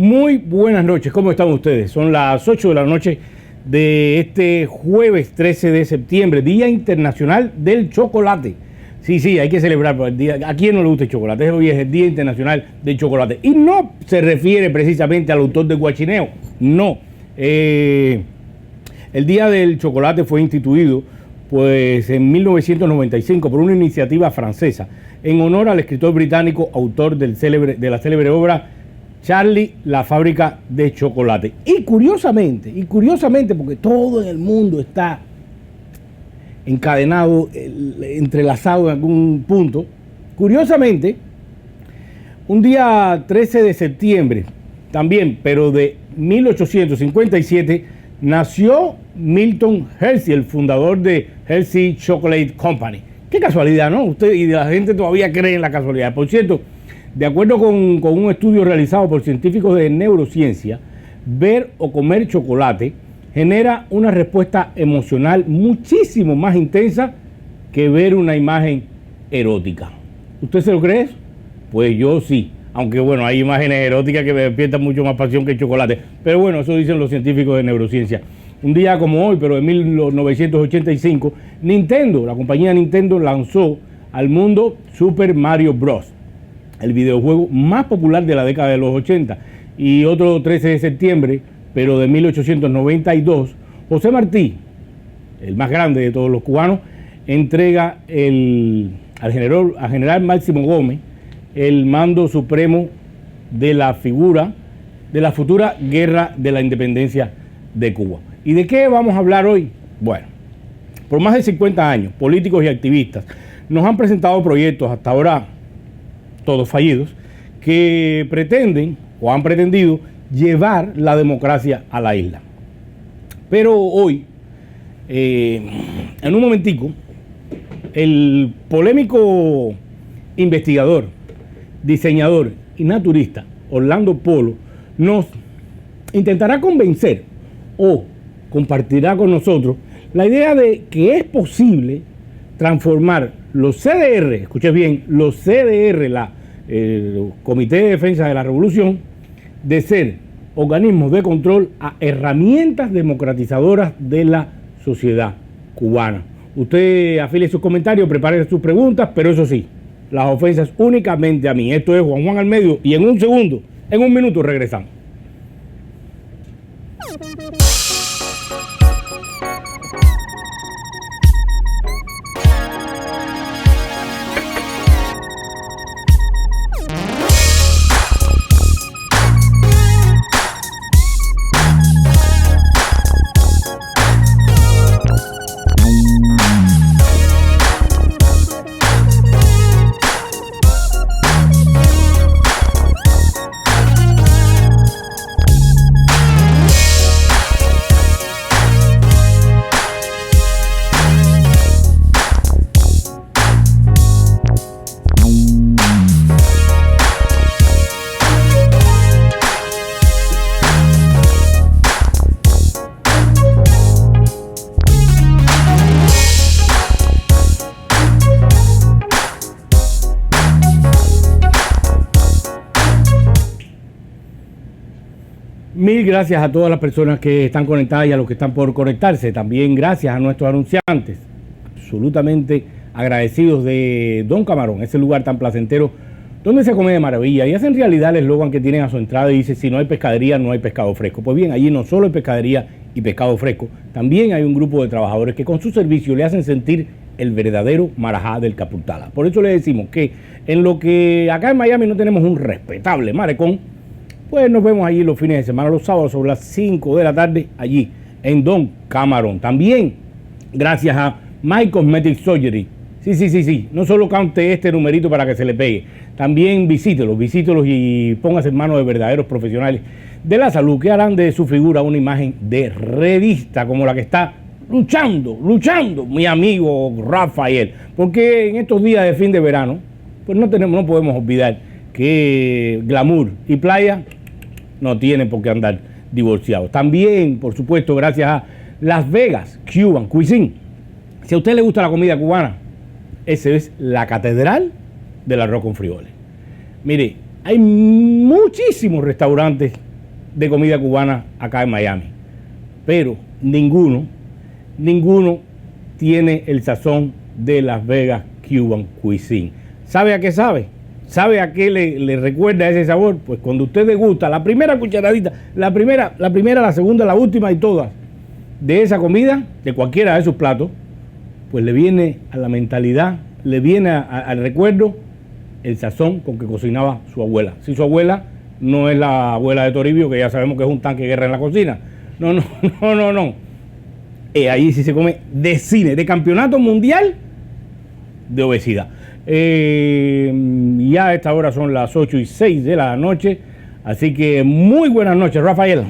Muy buenas noches, ¿cómo están ustedes? Son las 8 de la noche de este jueves 13 de septiembre, Día Internacional del Chocolate. Sí, hay que celebrar el día. ¿A quién no le gusta el chocolate? Hoy es el Día Internacional del Chocolate. Y no se refiere precisamente al autor de Guachineo, no. El Día del Chocolate fue instituido pues en 1995 por una iniciativa francesa en honor al escritor británico, autor de la célebre obra Charlie, la fábrica de chocolate. Y curiosamente, porque todo en el mundo está encadenado, entrelazado en algún punto, curiosamente, un día 13 de septiembre, también, pero de 1857, nació Milton Hershey, el fundador de Hershey Chocolate Company. Qué casualidad, ¿no? Usted y la gente todavía cree en la casualidad. Por cierto, de acuerdo con un estudio realizado por científicos de neurociencia, ver o comer chocolate genera una respuesta emocional muchísimo más intensa que ver una imagen erótica. ¿Usted se lo cree eso? Pues yo sí. Aunque bueno, hay imágenes eróticas que me despiertan mucho más pasión que el chocolate. Pero bueno, eso dicen los científicos de neurociencia. Un día como hoy, pero en 1985, la compañía Nintendo lanzó al mundo Super Mario Bros., el videojuego más popular de la década de los 80. Y otro 13 de septiembre, pero de 1892, José Martí, el más grande de todos los cubanos, entrega al general Máximo Gómez el mando supremo de la futura guerra de la independencia de Cuba. ¿Y de qué vamos a hablar hoy? Bueno, por más de 50 años, políticos y activistas nos han presentado proyectos, hasta ahora todos fallidos, que pretenden o han pretendido llevar la democracia a la isla. Pero hoy, en un momentico, el polémico investigador, diseñador y naturista Orlando Polo nos intentará convencer o compartirá con nosotros la idea de que es posible transformar los CDR, escuchen bien, los CDR, el Comité de Defensa de la Revolución, de ser organismos de control a herramientas democratizadoras de la sociedad cubana. Usted afile sus comentarios, prepare sus preguntas, pero eso sí, las ofensas únicamente a mí. Esto es Juan al Medio y en un minuto regresamos. Mil gracias a todas las personas que están conectadas y a los que están por conectarse. También gracias a nuestros anunciantes, absolutamente agradecidos de Don Camarón, ese lugar tan placentero donde se come de maravilla. Y hacen realidad el eslogan que tienen a su entrada y dice: si no hay pescadería, no hay pescado fresco. Pues bien, allí no solo hay pescadería y pescado fresco, también hay un grupo de trabajadores que con su servicio le hacen sentir el verdadero marajá del Capurtala. Por eso le decimos que en lo que acá en Miami no tenemos un respetable marecón, pues nos vemos allí los fines de semana, los sábados sobre las 5 de la tarde, allí en Don Camarón. También gracias a My Cosmetic Surgery. Sí. No solo cante este numerito para que se le pegue. También visítelos y póngase en manos de verdaderos profesionales de la salud que harán de su figura una imagen de revista como la que está luchando mi amigo Rafael. Porque en estos días de fin de verano, pues no podemos olvidar que glamour y playa no tienen por qué andar divorciados. También, por supuesto, gracias a Las Vegas Cuban Cuisine. Si a usted le gusta la comida cubana, esa es la catedral del arroz con frijoles. Mire, hay muchísimos restaurantes de comida cubana acá en Miami. Pero ninguno tiene el sazón de Las Vegas Cuban Cuisine. ¿Sabe a qué sabe? ¿Sabe a qué le recuerda ese sabor? Pues cuando usted degusta la primera cucharadita, la primera, la segunda, la última y todas de esa comida, de cualquiera de esos platos, pues le viene a la mentalidad, le viene al recuerdo el sazón con que cocinaba su abuela. Si su abuela no es la abuela de Toribio, que ya sabemos que es un tanque de guerra en la cocina. No. Ahí sí se come de cine, de campeonato mundial de obesidad. Ya a esta hora son las 8:06 de la noche, así que muy buenas noches, Rafael.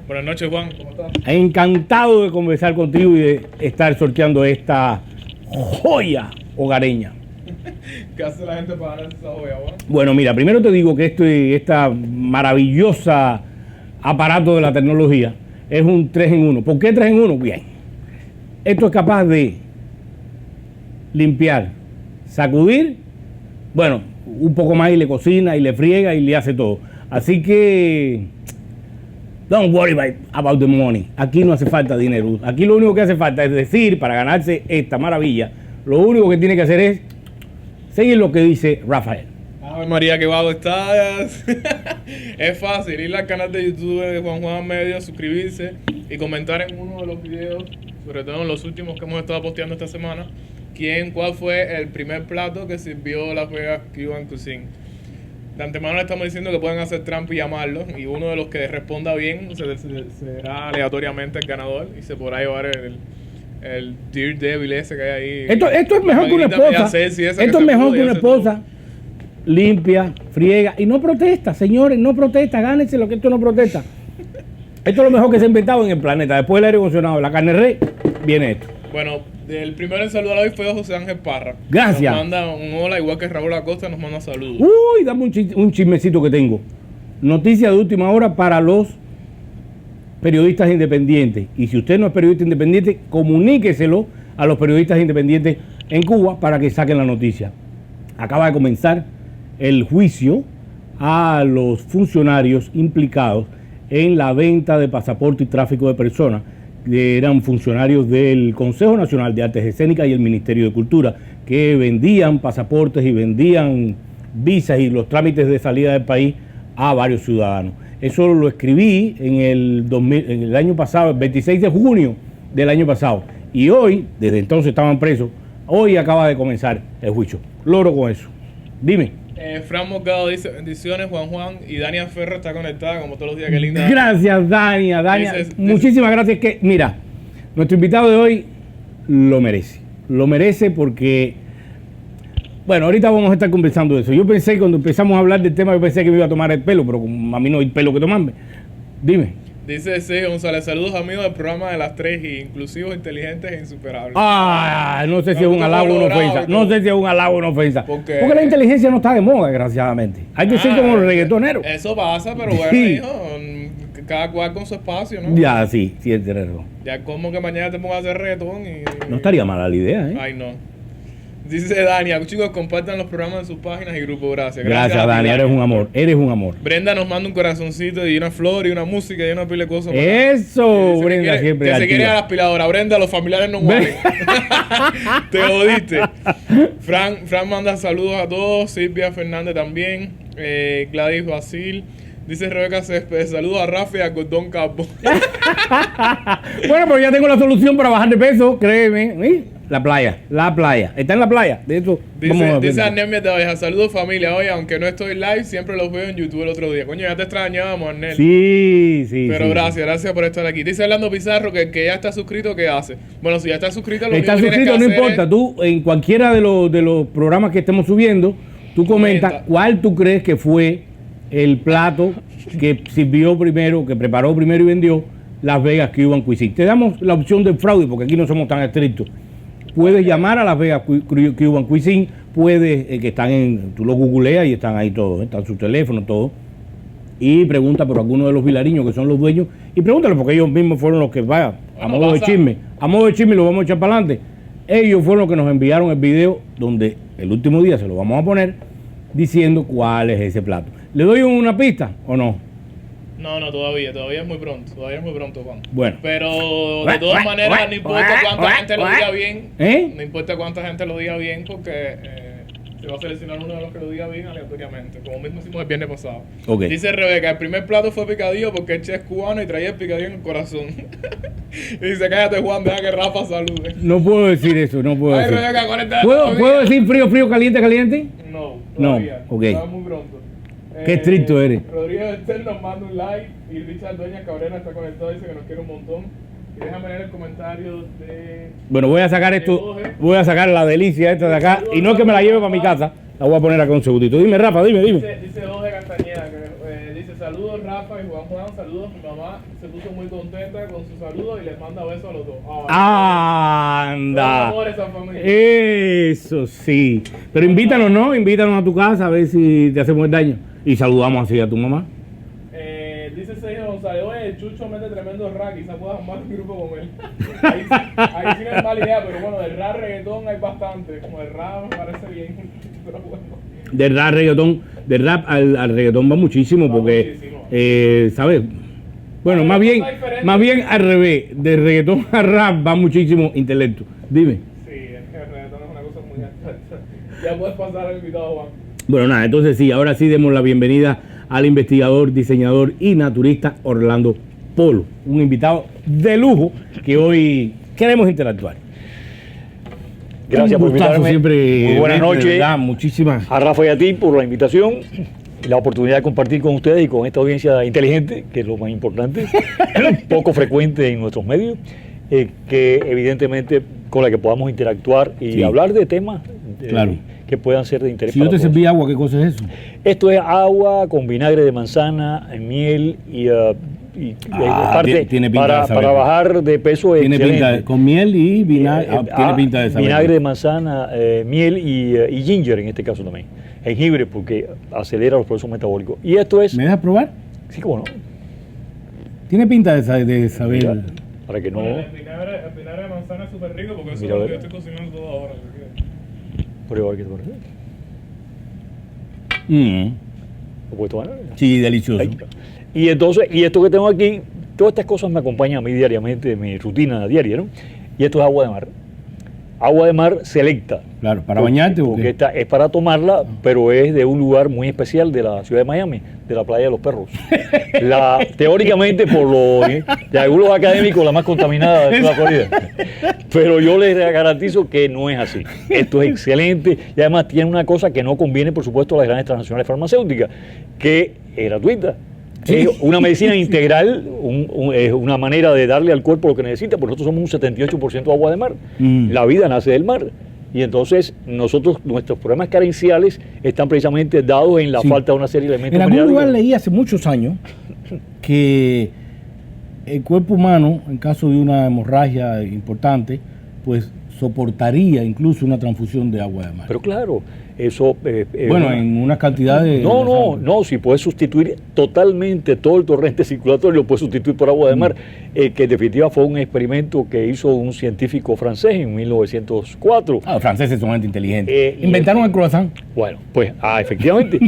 Buenas noches, Juan, ¿cómo estás? Encantado de conversar contigo y de estar sorteando esta joya hogareña. ¿Qué hace la gente para ganar esa joya, Juan? Bueno, mira, primero te digo que esta maravillosa aparato de la tecnología es un 3 en 1. ¿Por qué 3 en 1? Bien. Esto es capaz de limpiar, sacudir, bueno, un poco más y le cocina y le friega y le hace todo. Así que don't worry about the money. Aquí no hace falta dinero. Aquí lo único que hace falta es decir, para ganarse esta maravilla, lo único que tiene que hacer es seguir lo que dice Rafael. Ay, María, qué vago estás. Es fácil ir al canal de YouTube de Juan Medio, suscribirse y comentar en uno de los videos, sobre todo en los últimos que hemos estado posteando esta semana, cuál fue el primer plato que sirvió Las Vegas Cuban Cuisine. De antemano le estamos diciendo que pueden hacer trampa y llamarlo, y uno de los que responda bien será aleatoriamente el ganador y se podrá llevar el Dear Devil ese que hay ahí. Esto es mejor que una esposa. Esto es mejor que una esposa. Limpia, friega y no protesta, señores, no protesta, gánense lo que esto no protesta. Esto es lo mejor que se ha inventado en el planeta. Después del aire acondicionado, la carne rey, viene esto. Bueno, el primero en saludar hoy fue José Ángel Parra. Gracias. Nos manda un hola, igual que Raúl Acosta nos manda saludos. Uy, dame un chismecito que tengo. Noticia de última hora para los periodistas independientes. Y si usted no es periodista independiente, comuníqueselo a los periodistas independientes en Cuba para que saquen la noticia. Acaba de comenzar el juicio a los funcionarios implicados en la venta de pasaporte y tráfico de personas, que eran funcionarios del Consejo Nacional de Artes Escénicas y el Ministerio de Cultura, que vendían pasaportes y vendían visas y los trámites de salida del país a varios ciudadanos. Eso lo escribí en el año pasado, el 26 de junio del año pasado. Y hoy, desde entonces estaban presos, hoy acaba de comenzar el juicio. Logro con eso. Dime. Fran Morgado dice, bendiciones, Juan, y Dania Ferro está conectada como todos los días, qué linda. Gracias, Dania, muchísimas gracias. Que mira, nuestro invitado de hoy lo merece porque, bueno, ahorita vamos a estar conversando de eso. Yo pensé, cuando empezamos a hablar del tema, yo pensé que me iba a tomar el pelo, pero a mí no hay pelo que tomarme. Dime. Dice C. González, saludos amigos del programa de las 3 y inclusivos, inteligentes e insuperables. No sé si es un halago o una ofensa. No sé si es un halago o una ofensa. Porque la inteligencia no está de moda, desgraciadamente. Hay que ser como los reggaetoneros. Eso pasa, pero bueno, sí. Hijo, cada cual con su espacio, ¿no? Ya, sí, es razón. Ya como que mañana te pongas a hacer reggaetón y... No estaría mala la idea, ¿eh? Ay, no. Dice Dania, chicos, compartan los programas en sus páginas y grupo, gracias. Gracias, Dania, eres un amor. Brenda nos manda un corazoncito y una flor y una música y una pila de cosas. Eso, Brenda, siempre. Que se quiere a la aspiradora. Brenda, los familiares no mueren. Te jodiste. Fran manda saludos a todos. Silvia Fernández también. Gladys Basil. Dice Rebeca Céspedes, saludos a Rafa y a Gordón Capo. Bueno, pero ya tengo la solución para bajar de peso, créeme. ¿Sí? La playa. Está en la playa. De hecho, dice Arnel de Abeja, saludos familia. Oye, aunque no estoy live, siempre los veo en YouTube el otro día. Coño, ya te extrañábamos, Arnel. Sí. Pero gracias por estar aquí. Dice Orlando Pizarro que ya está suscrito, ¿qué hace? Bueno, si ya está suscrito, no importa. Tú, en cualquiera de los programas que estemos subiendo, tú comentas cuál tú crees que fue el plato que sirvió primero, que preparó primero y vendió Las Vegas Cuban Cuisine. Te damos la opción del fraude, porque aquí no somos tan estrictos. Puedes llamar a Las Vegas Cuban Cuisine, que están tú lo googleas y están ahí todos, están sus teléfonos, todo. Y pregunta por alguno de los vilariños que son los dueños, y pregúntale porque ellos mismos fueron los que a modo de chisme lo vamos a echar para adelante. Ellos fueron los que nos enviaron el video donde el último día se lo vamos a poner diciendo cuál es ese plato. ¿Le doy una pista o no? No, todavía es muy pronto, Juan. Bueno. Pero de todas maneras, no importa cuánta gente lo diga bien, no importa cuánta gente lo diga bien, porque se va a seleccionar uno de los que lo diga bien aleatoriamente, como mismo hicimos el viernes pasado. Okay. Dice Rebeca, el primer plato fue picadillo porque el chef es cubano y traía el picadillo en el corazón. Y dice, cállate Juan, deja que Rafa salude. No puedo decir eso, no puedo decir. Rebeca, ¿Puedo decir frío, caliente, caliente? No, todavía. No, ok. Está muy pronto. Qué estricto eres. Rodrigo Estel nos manda un like y Richard Doña Cabrera está conectado, dice que nos quiere un montón. Y déjame leer el comentario de... Bueno, voy a sacar esto, voy a sacar la delicia esta de acá, y no es que me la lleve para mi casa, la voy a poner acá un segundito. Dime, Rafa, dime. Dice Jorge Castañeda, que dice, saludos Rafa y Juan, saludos. Mi mamá se puso muy contenta con su saludo y les manda besos a los dos. ¡Anda! Amor, esa familia. Eso sí. Pero invítanos, ¿no? Invítanos a tu casa a ver si te hacemos el daño. Y saludamos así a tu mamá. Dice Sergio González, oye, el Chucho mete tremendo rap, quizás puedas armar un grupo con él. ahí sí no es mala idea, pero bueno, del rap reggaetón hay bastante. Como el rap me parece bien, pero bueno. Del rap al reggaetón va muchísimo, porque, ¿sabes? Bueno, más bien al revés, del reggaetón al rap va muchísimo intelecto. Dime. Sí, es que el reggaetón es una cosa muy abstracta. Ya puedes pasar al invitado, Juan. Bueno, nada, entonces sí, ahora sí demos la bienvenida al investigador, diseñador y naturista Orlando Polo, un invitado de lujo que hoy queremos interactuar. Gracias por invitarme. Siempre, muy buenas noches. Muchísimas. A Rafa y a ti por la invitación y la oportunidad de compartir con ustedes y con esta audiencia inteligente, que es lo más importante, poco frecuente en nuestros medios, que evidentemente con la que podamos interactuar y hablar de temas que puedan ser de interés. Si yo te serví agua, ¿qué cosa es eso? Esto es agua con vinagre de manzana, miel y parte tiene pinta para bajar de peso. Tiene pinta con miel y vinagre. Tiene pinta de saber. Vinagre de manzana, miel y ginger en este caso también. Jengibre porque acelera los procesos metabólicos. Y esto es... ¿Me dejas probar? Sí, cómo no. Tiene pinta de saber. Mira, para que no... Bueno, el vinagre de manzana es súper rico porque eso es lo que yo estoy cocinando todo ahora. Prueba qué te parece. ¿Lo puedes tomar? Sí, delicioso. Ahí. Y entonces, y esto que tengo aquí, todas estas cosas me acompañan a mí diariamente, mi rutina diaria, ¿no? Y esto es agua de mar. Agua de mar selecta. Claro, ¿para bañarte o qué? Porque esta es para tomarla, pero es de un lugar muy especial de la ciudad de Miami, de la playa de los perros. Teóricamente, de algunos académicos, la más contaminada de toda la Florida. Pero yo les garantizo que no es así. Esto es excelente y además tiene una cosa que no conviene, por supuesto, a las grandes transnacionales farmacéuticas, que es gratuita. Es una medicina integral, es una manera de darle al cuerpo lo que necesita, porque nosotros somos un 78% agua de mar. La vida nace del mar. Y entonces nuestros problemas carenciales están precisamente dados en la falta de una serie de elementos. En algún lugar leí hace muchos años que el cuerpo humano, en caso de una hemorragia importante, pues soportaría incluso una transfusión de agua de mar. Pero claro, eso... bueno, en unas cantidades... No, si puedes sustituir totalmente todo el torrente circulatorio, lo puedes sustituir por agua de mar, que en definitiva fue un experimento que hizo un científico francés en 1904. Los franceses son gente inteligente. Inventaron el croissant. Bueno, pues, efectivamente.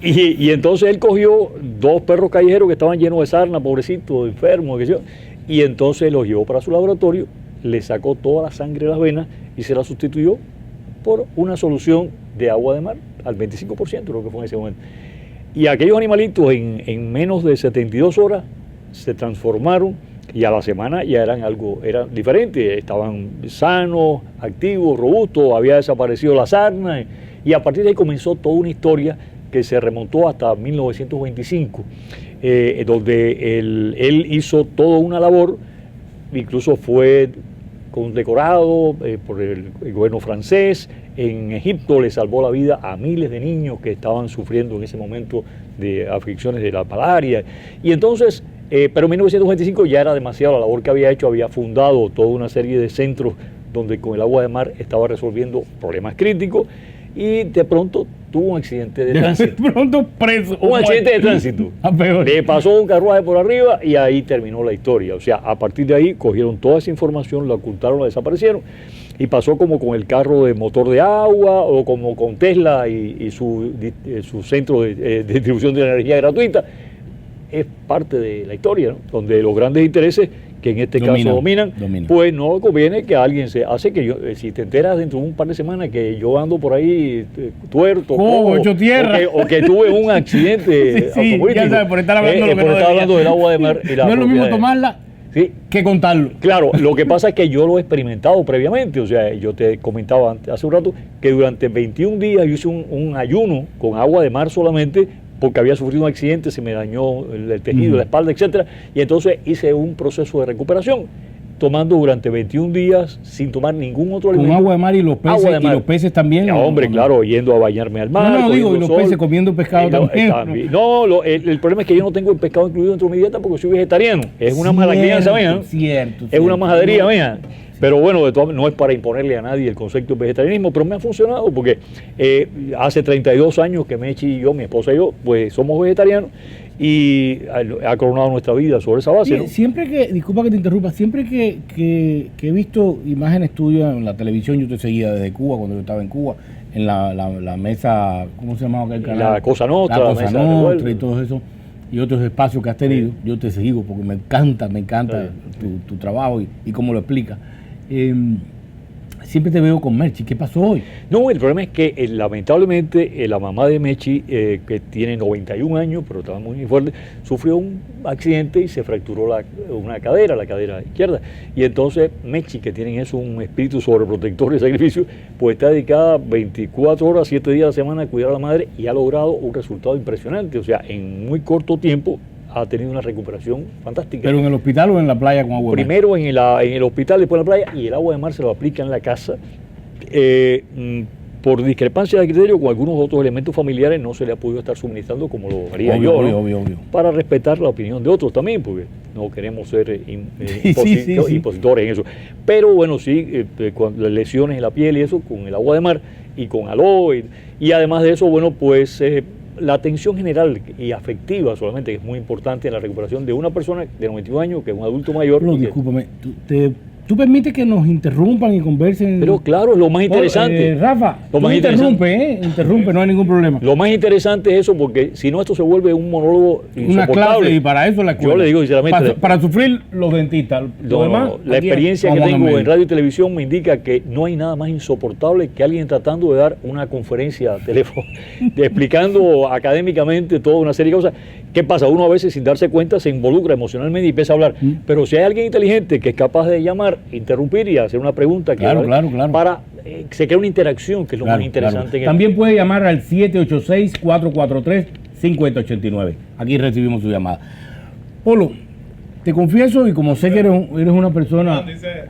y entonces él cogió 2 perros callejeros que estaban llenos de sarna, pobrecitos, enfermos, y entonces los llevó para su laboratorio, le sacó toda la sangre de las venas y se la sustituyó por una solución de agua de mar al 25%, lo que fue en ese momento. Y aquellos animalitos en menos de 72 horas se transformaron y a la semana ya eran diferente, estaban sanos, activos, robustos, había desaparecido la sarna y a partir de ahí comenzó toda una historia que se remontó hasta 1925, donde él hizo toda una labor, incluso fue condecorado por el gobierno francés. En Egipto le salvó la vida a miles de niños que estaban sufriendo en ese momento de aflicciones de la malaria. Y entonces, pero en 1925 ya era demasiado la labor que había hecho, había fundado toda una serie de centros donde con el agua de mar estaba resolviendo problemas críticos y de pronto tuvo un accidente de tránsito. De pronto preso. Un accidente de tránsito. Le pasó un carruaje por arriba y ahí terminó la historia. O sea, a partir de ahí cogieron toda esa información, la ocultaron, la desaparecieron. Y pasó como con el carro de motor de agua o como con Tesla y su centro de distribución de energía gratuita. es parte de la historia, ¿no? Donde los grandes intereses, que en este caso dominan, pues no conviene que alguien se hace que yo, si te enteras dentro de un par de semanas que yo ando por ahí tuerto, hecho tierra, o que tuve un accidente automovilístico, ya sabes, por estar hablando, del agua de mar y la no es lo mismo tomarla que contarlo. Claro, lo que pasa es que yo lo he experimentado previamente, o sea, yo te comentaba hace un rato que durante 21 días yo hice un ayuno con agua de mar solamente, porque había sufrido un accidente, se me dañó el tejido, la espalda, etcétera, y entonces hice un proceso de recuperación, tomando durante 21 días sin tomar ningún otro alimento. Con agua de mar y los peces también. Ya, hombre, claro, yendo a bañarme al mar. No, digo, y los peces comiendo pescado también. No, el problema es que yo no tengo el pescado incluido dentro de mi dieta porque soy vegetariano. Es una mala crianza mía, ¿no? Es una majadería mía. Pero bueno, no es para imponerle a nadie el concepto de vegetarianismo, pero me ha funcionado porque hace 32 años que Mechi y yo, mi esposa y yo, pues somos vegetarianos y ha coronado nuestra vida sobre esa base, ¿no? Siempre que, disculpa que te interrumpa, siempre que he visto imágenes tuyas en la televisión, yo te seguía desde Cuba, cuando yo estaba en Cuba, en la mesa, ¿cómo se llamaba aquel canal? La Cosa Nostra, la Cosa Nostra y todo eso, y otros espacios que has tenido. Yo te sigo porque me encanta tu trabajo y cómo lo explicas. Siempre te veo con Mechi. ¿Qué pasó hoy? No, el problema es que lamentablemente la mamá de Mechi, que tiene 91 años, pero estaba muy fuerte, sufrió un accidente y se fracturó la cadera izquierda. Y entonces Mechi, que tiene eso, un espíritu sobreprotector de sacrificio, pues está dedicada 24 horas, 7 días a la semana a cuidar a la madre y ha logrado un resultado impresionante. O sea, en muy corto tiempo ha tenido una recuperación fantástica. ¿Pero en el hospital o en la playa con agua de mar? Primero en el hospital, después en la playa, y el agua de mar se lo aplica en la casa. Por discrepancia de criterio con algunos otros elementos familiares no se le ha podido estar suministrando como lo haría yo, ¿no? Obvio. Para respetar la opinión de otros también, porque no queremos ser impositores en eso. Pero bueno, sí, con las lesiones en la piel y eso, con el agua de mar y con aloe, y además de eso, bueno, pues la atención general y afectiva solamente, que es muy importante en la recuperación de una persona de 91 años, que es un adulto mayor. No, discúlpame, ¿tú permites que nos interrumpan y conversen? Pero claro, lo más interesante. Rafa, interrumpe, no hay ningún problema. Lo más interesante es eso, porque si no esto se vuelve un monólogo insoportable. Una clase, y para eso la escuela. Yo le digo sinceramente. Para sufrir los dentistas. La experiencia que tengo en radio y televisión me indica que no hay nada más insoportable que alguien tratando de dar una conferencia a teléfono, explicando académicamente toda una serie de cosas. ¿Qué pasa? Uno a veces sin darse cuenta se involucra emocionalmente y empieza a hablar. Pero si hay alguien inteligente que es capaz de llamar, interrumpir y hacer una pregunta claro. para se crea una interacción, que es lo más interesante. También puede llamar al 786-443-5089. Aquí recibimos su llamada. Polo, te confieso, y como sé que eres una persona... Dice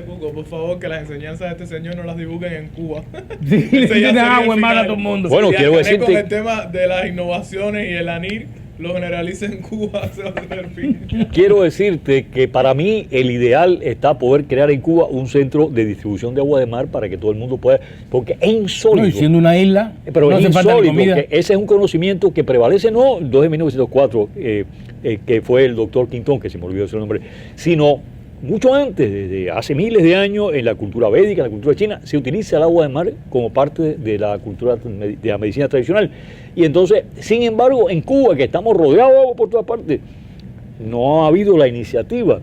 Google, por favor, que las enseñanzas de este señor no las divulguen en Cuba. Sí, le agua en mar a todo el mundo. Bueno, quiero decirte... Con el tema de las innovaciones y el ANIR, lo generaliza en Cuba, se va a hacer el fin. Quiero decirte que para mí el ideal está poder crear en Cuba un centro de distribución de agua de mar para que todo el mundo pueda, porque es insólito. No, y siendo una isla, pero no es insólito, porque ese es un conocimiento que prevalece no desde 1904, que fue el doctor Quintón, que se me olvidó ese nombre, sino mucho antes, desde hace miles de años, en la cultura védica, en la cultura china, se utiliza el agua de mar como parte de la cultura de la medicina tradicional. Y entonces, sin embargo, en Cuba, que estamos rodeados de agua por todas partes, no ha habido la iniciativa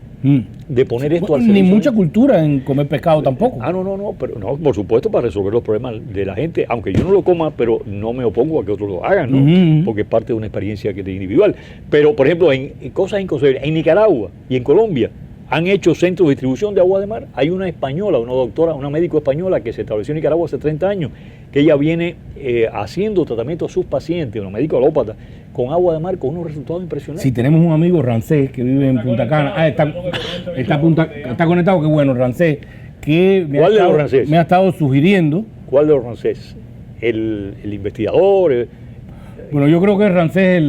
de poner esto al servicio. Ni mucha cultura en comer pescado tampoco. Pero no, por supuesto, para resolver los problemas de la gente, aunque yo no lo coma, pero no me opongo a que otros lo hagan, ¿no? Porque es parte de una experiencia que es individual. Pero, por ejemplo, en cosas inconcebibles, en Nicaragua y en Colombia, han hecho centros de distribución de agua de mar. Hay una española, una doctora, una médico española que se estableció en Nicaragua hace 30 años, que ella viene haciendo tratamiento a sus pacientes, una médico alópata, con agua de mar, con unos resultados impresionantes. Sí, tenemos un amigo, Rancés, que vive en Punta Cana. Está conectado, qué bueno, Rancés, que me ha estado sugiriendo. ¿Cuál de los Rancés? El investigador. Bueno, yo creo que es Rancés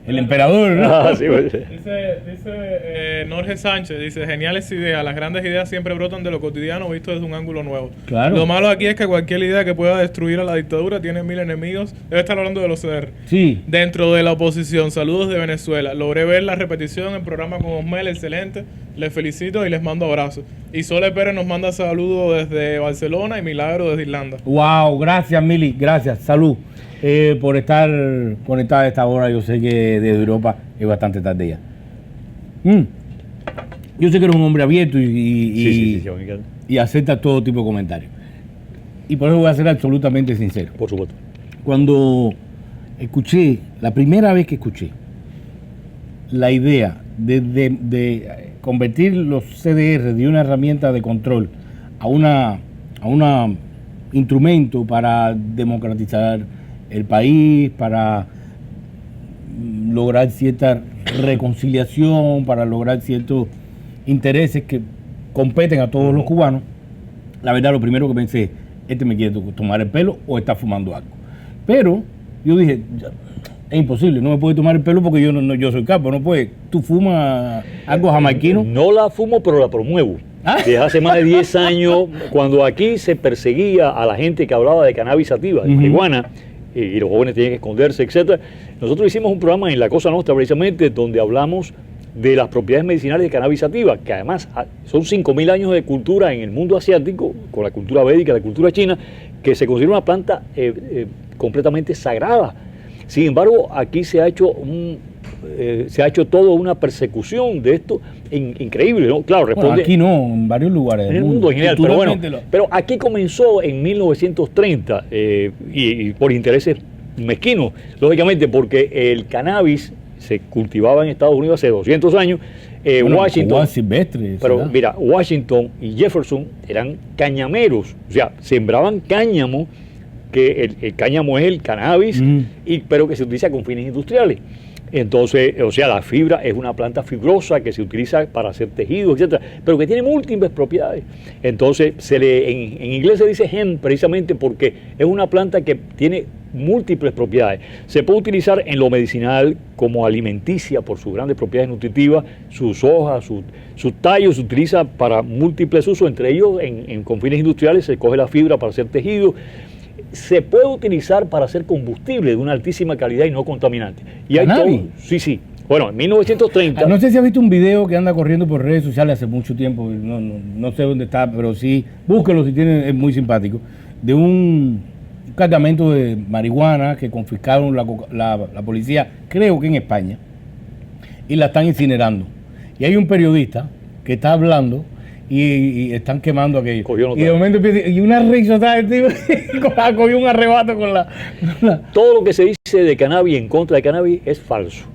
el emperador, ¿no? Sí, pues. Dice Norge Sánchez, dice, geniales ideas, las grandes ideas siempre brotan de lo cotidiano visto desde un ángulo nuevo. Claro. Lo malo aquí es que cualquier idea que pueda destruir a la dictadura tiene 1000 enemigos. Debe estar hablando de los CDR. Sí. Dentro de la oposición, saludos de Venezuela. Logré ver la repetición en programa con Osmel, excelente. Les felicito y les mando abrazos. Y Sole Pérez nos manda saludos desde Barcelona y Milagro desde Irlanda. Wow, gracias Mili, gracias, salud por estar conectada a esta hora. Yo sé que desde Europa es bastante tarde ya. Yo sé que eres un hombre abierto Sí, y acepta todo tipo de comentarios. Y por eso voy a ser absolutamente sincero. por supuesto. Cuando escuché, la primera vez que escuché la idea de convertir los CDR de una herramienta de control a un instrumento para democratizar el país, para lograr cierta reconciliación, para lograr ciertos intereses que competen a todos los cubanos, la verdad lo primero que pensé, me quiere tomar el pelo o está fumando algo. Pero yo dije, es imposible, no me puede tomar el pelo porque yo soy capo, no puede. ¿Tú fumas algo jamaiquino? No la fumo, pero la promuevo. Desde hace más de 10 años, cuando aquí se perseguía a la gente que hablaba de cannabis sativa, de marihuana, y los jóvenes tenían que esconderse, etcétera, nosotros hicimos un programa en La Cosa Nostra precisamente donde hablamos de las propiedades medicinales de cannabis sativa, que además son 5.000 años de cultura en el mundo asiático, con la cultura védica, la cultura china, que se considera una planta completamente sagrada. Sin embargo, aquí se ha hecho toda una persecución de esto increíble, ¿no? Claro, responde. Bueno, aquí no, en varios lugares en el mundo en general, pero bueno, pero aquí comenzó en 1930 y por intereses mezquinos, lógicamente, porque el cannabis se cultivaba en Estados Unidos hace 200 años. Washington, silvestre, pero ¿verdad? mira, Washington y Jefferson eran cañameros, o sea, sembraban cáñamo, que el cáñamo es el cannabis, pero que se utiliza con fines industriales. Entonces, o sea, la fibra es una planta fibrosa que se utiliza para hacer tejidos, etcétera, pero que tiene múltiples propiedades. Entonces, en inglés se dice hemp precisamente porque es una planta que tiene múltiples propiedades. Se puede utilizar en lo medicinal como alimenticia por sus grandes propiedades nutritivas, sus hojas, sus tallos se utiliza para múltiples usos, entre ellos con fines industriales se coge la fibra para hacer tejidos. Se puede utilizar para hacer combustible de una altísima calidad y no contaminante. Y hay todo, sí. Bueno, en 1930... No sé si has visto un video que anda corriendo por redes sociales hace mucho tiempo, no sé dónde está, pero sí, búsquelo si tienen, es muy simpático, de un cargamento de marihuana que confiscaron la policía, creo que en España, y la están incinerando. Y hay un periodista que está hablando y están quemando aquello. Y de momento empieza, y una risa, ¿sabes? Cogió un arrebato con la... Todo lo que se dice de cannabis en contra de cannabis es falso.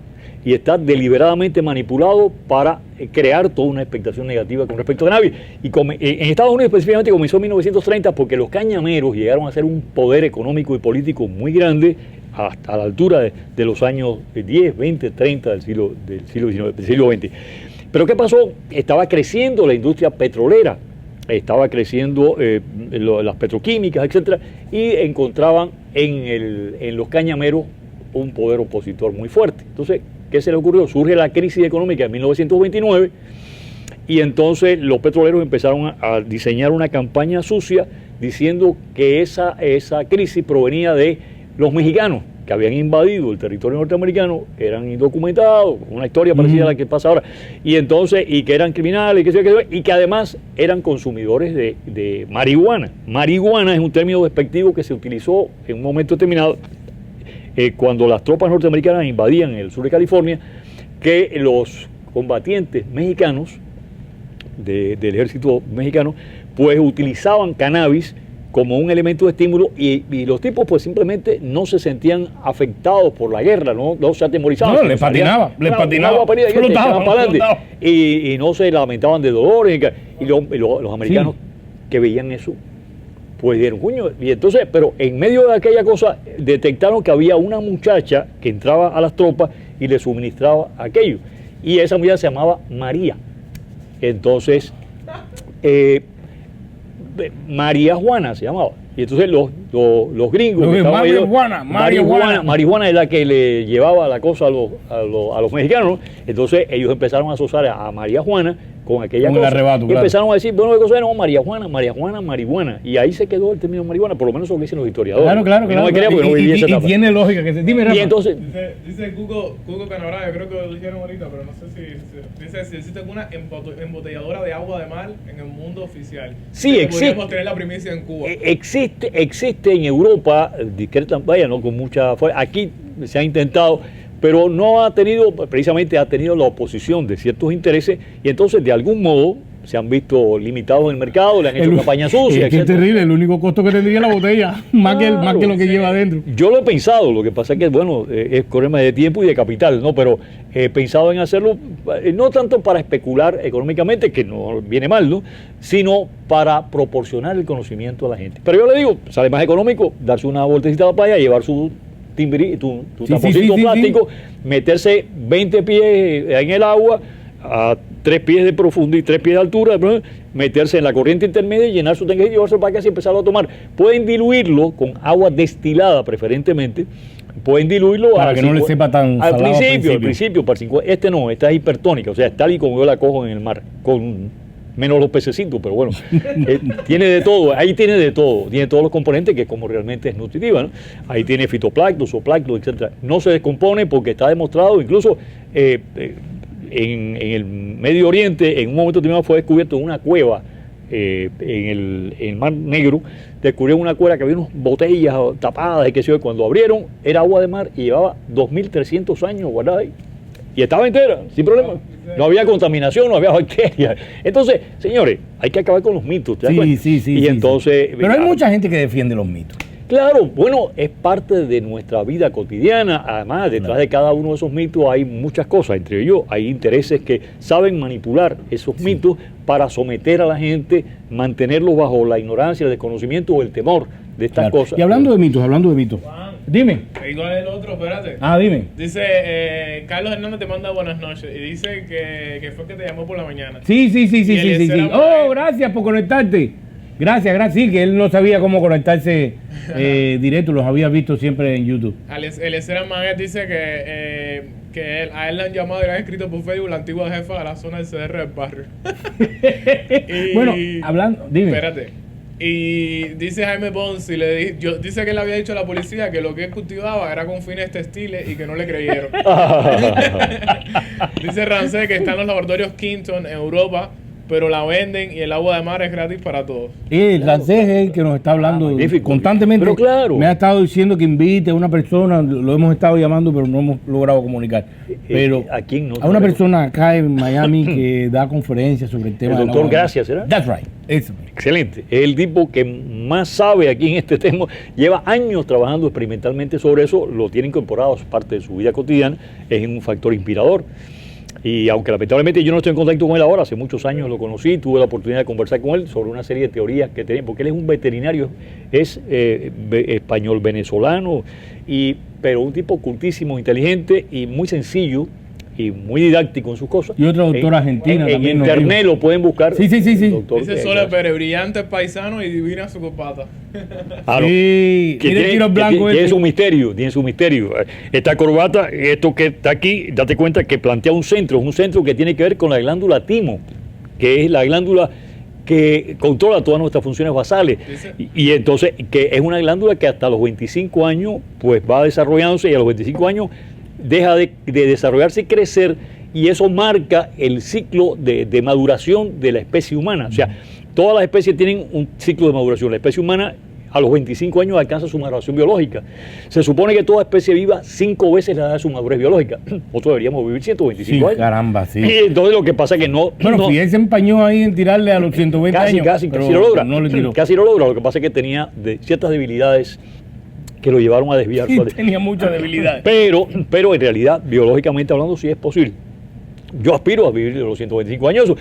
Y está deliberadamente manipulado para crear toda una expectación negativa con respecto a cannabis. Y en Estados Unidos específicamente comenzó en 1930 porque los cañameros llegaron a ser un poder económico y político muy grande hasta la altura de los años 10, 20, 30 del siglo XX. Pero ¿qué pasó? Estaba creciendo la industria petrolera, estaba creciendo las petroquímicas, etcétera, y encontraban en los cañameros un poder opositor muy fuerte. Entonces, ¿qué se le ocurrió? Surge la crisis económica de 1929 y entonces los petroleros empezaron a diseñar una campaña sucia diciendo que esa crisis provenía de los mexicanos que habían invadido el territorio norteamericano, que eran indocumentados, una historia parecida a la que pasa ahora, y entonces, y que eran criminales, y que además eran consumidores de marihuana. Marihuana es un término despectivo que se utilizó en un momento determinado cuando las tropas norteamericanas invadían el sur de California, que los combatientes mexicanos del ejército mexicano pues utilizaban cannabis como un elemento de estímulo y los tipos pues simplemente no se sentían afectados por la guerra, no se atemorizaban. No, les patinaba. Y no se lamentaban de dolores. Y los americanos que veían eso, pues dieron cuño. Y entonces, pero en medio de aquella cosa, detectaron que había una muchacha que entraba a las tropas y le suministraba aquello. Y esa muchacha se llamaba María. Entonces, María Juana se llamaba. Y entonces los gringos... Marihuana es la que le llevaba la cosa a los mexicanos, ¿no? Entonces ellos empezaron a asociar a María Juana con aquella Con el cosa. arrebato, Y claro. empezaron a decir, bueno, ¿qué cosa es? No, marihuana, marihuana. Y ahí se quedó el término marihuana, por lo menos eso lo dicen los historiadores. Claro. Y no me creía porque no viví esa Y etapa. tiene lógica que se... Dime, Y Rafa. entonces, Dice Cuco Canora, yo creo que lo dijeron ahorita, pero no sé dice si existe alguna embotelladora de agua de mar en el mundo oficial. Sí, Que existe. podríamos tener la primicia en Cuba. existe en Europa, discreta, vaya, no con mucha fuerza. Aquí se ha intentado, pero no ha tenido, precisamente ha tenido la oposición de ciertos intereses y entonces de algún modo se han visto limitados en el mercado, le han hecho campaña sucia, Es que es etcétera. terrible, el único costo que tendría la botella, más que lo que lleva adentro. Yo lo he pensado, lo que pasa es que, bueno, es problema de tiempo y de capital, ¿no? Pero he pensado en hacerlo, no tanto para especular económicamente, que no viene mal, ¿no? Sino para proporcionar el conocimiento a la gente. Pero yo le digo, sale más económico darse una vueltecita a la playa, llevar su taponcito plástico, meterse 20 pies en el agua, a 3 pies de profundidad y 3 pies de altura, meterse en la corriente intermedia y llenar su tanque y llevarse para casa y empezarlo a tomar. Pueden diluirlo con agua destilada preferentemente, pueden diluirlo Para que no le sepa tan al salado principio, para esta es hipertónica, o sea, es tal y como yo la cojo en el mar, con menos los pececitos, pero bueno, tiene de todo, ahí tiene de todo, tiene todos los componentes que como realmente es nutritiva, ¿no? Ahí tiene fitoplancton, zooplancton, etcétera. No se descompone porque está demostrado, incluso en el Medio Oriente, en un momento determinado fue descubierto en una cueva en el Mar Negro, descubrieron una cueva que había unas botellas tapadas y qué sé yo, cuando abrieron era agua de mar y llevaba 2.300 años guardada ahí. Y estaba entera, sin problema. No había contaminación, no había bacterias. Entonces, señores, hay que acabar con los mitos. ¿te das cuenta? Sí. Entonces, Pero hay mucha gente que defiende los mitos. claro, bueno, es parte de nuestra vida cotidiana. Además, detrás de cada uno de esos mitos hay muchas cosas. Entre ellos, hay intereses que saben manipular esos mitos para someter a la gente, mantenerlos bajo la ignorancia, el desconocimiento o el temor de estas Claro. cosas. Y hablando de mitos, Juan, dime. igual el otro, espérate. Dime. Dice, Carlos Hernández te manda buenas noches y dice que fue que te llamó por la mañana. Sí. Y Eliezer Amaguet. Oh, gracias por conectarte. Gracias. Sí, que él no sabía cómo conectarse directo, los había visto siempre en YouTube. Eliezer Amaguet dice que a él le han llamado y le han escrito por Facebook la antigua jefa de la zona del CDR del barrio. Bueno, hablando, dime. Espérate. Y dice Jaime Ponce, dice que le había dicho a la policía que lo que él cultivaba era con fines textiles y que no le creyeron. Dice Rancé que está en los laboratorios Kingston en Europa, pero la venden y el agua de mar es gratis para todos. El Rancés es el que nos está hablando magnífico. constantemente. Pero claro. Me ha estado diciendo que invite a una persona, lo hemos estado llamando, pero no hemos logrado comunicar. Pero ¿A quién no? a una persona acá en Miami que da conferencias sobre el tema El del doctor agua. Gracias, ¿será? That's right. Eso. Excelente. Es el tipo que más sabe aquí en este tema. Lleva años trabajando experimentalmente sobre eso. Lo tiene incorporado a parte de su vida cotidiana. Es un factor inspirador. Y aunque lamentablemente yo no estoy en contacto con él ahora, hace muchos años lo conocí, tuve la oportunidad de conversar con él sobre una serie de teorías que tenía, porque él es un veterinario, es español venezolano, pero un tipo cultísimo, inteligente y muy sencillo y muy didáctico en sus cosas. Y otra doctora argentina en también nos internet dijo. lo pueden buscar. Sí. Doctor, Dice Sole Pérez, brillante paisano y divina su copata. claro, Sí, que mira el tiro blanco tiene ese. tiene su misterio. Esta corbata, esto que está aquí, date cuenta que plantea un centro que tiene que ver con la glándula timo, que es la glándula que controla todas nuestras funciones basales. Y entonces, que es una glándula que hasta los 25 años, pues va desarrollándose y a los 25 años deja de desarrollarse y crecer, y eso marca el ciclo de maduración de la especie humana. O sea, todas las especies tienen un ciclo de maduración. La especie humana a los 25 años alcanza su maduración biológica. Se supone que toda especie viva 5 veces la edad de su madurez biológica. Nosotros deberíamos vivir 125 años. Caramba, sí. Y entonces lo que pasa es que no... Bueno, no, Fidel se empañó ahí en tirarle a los 120 años. Casi pero lo logra. No le tiró. Casi lo logra. Lo que pasa es que tenía ciertas debilidades que lo llevaron a desviar Sí, su tenía mucha debilidad. pero en realidad, biológicamente hablando, sí es posible. Yo aspiro a vivir de los 125 años.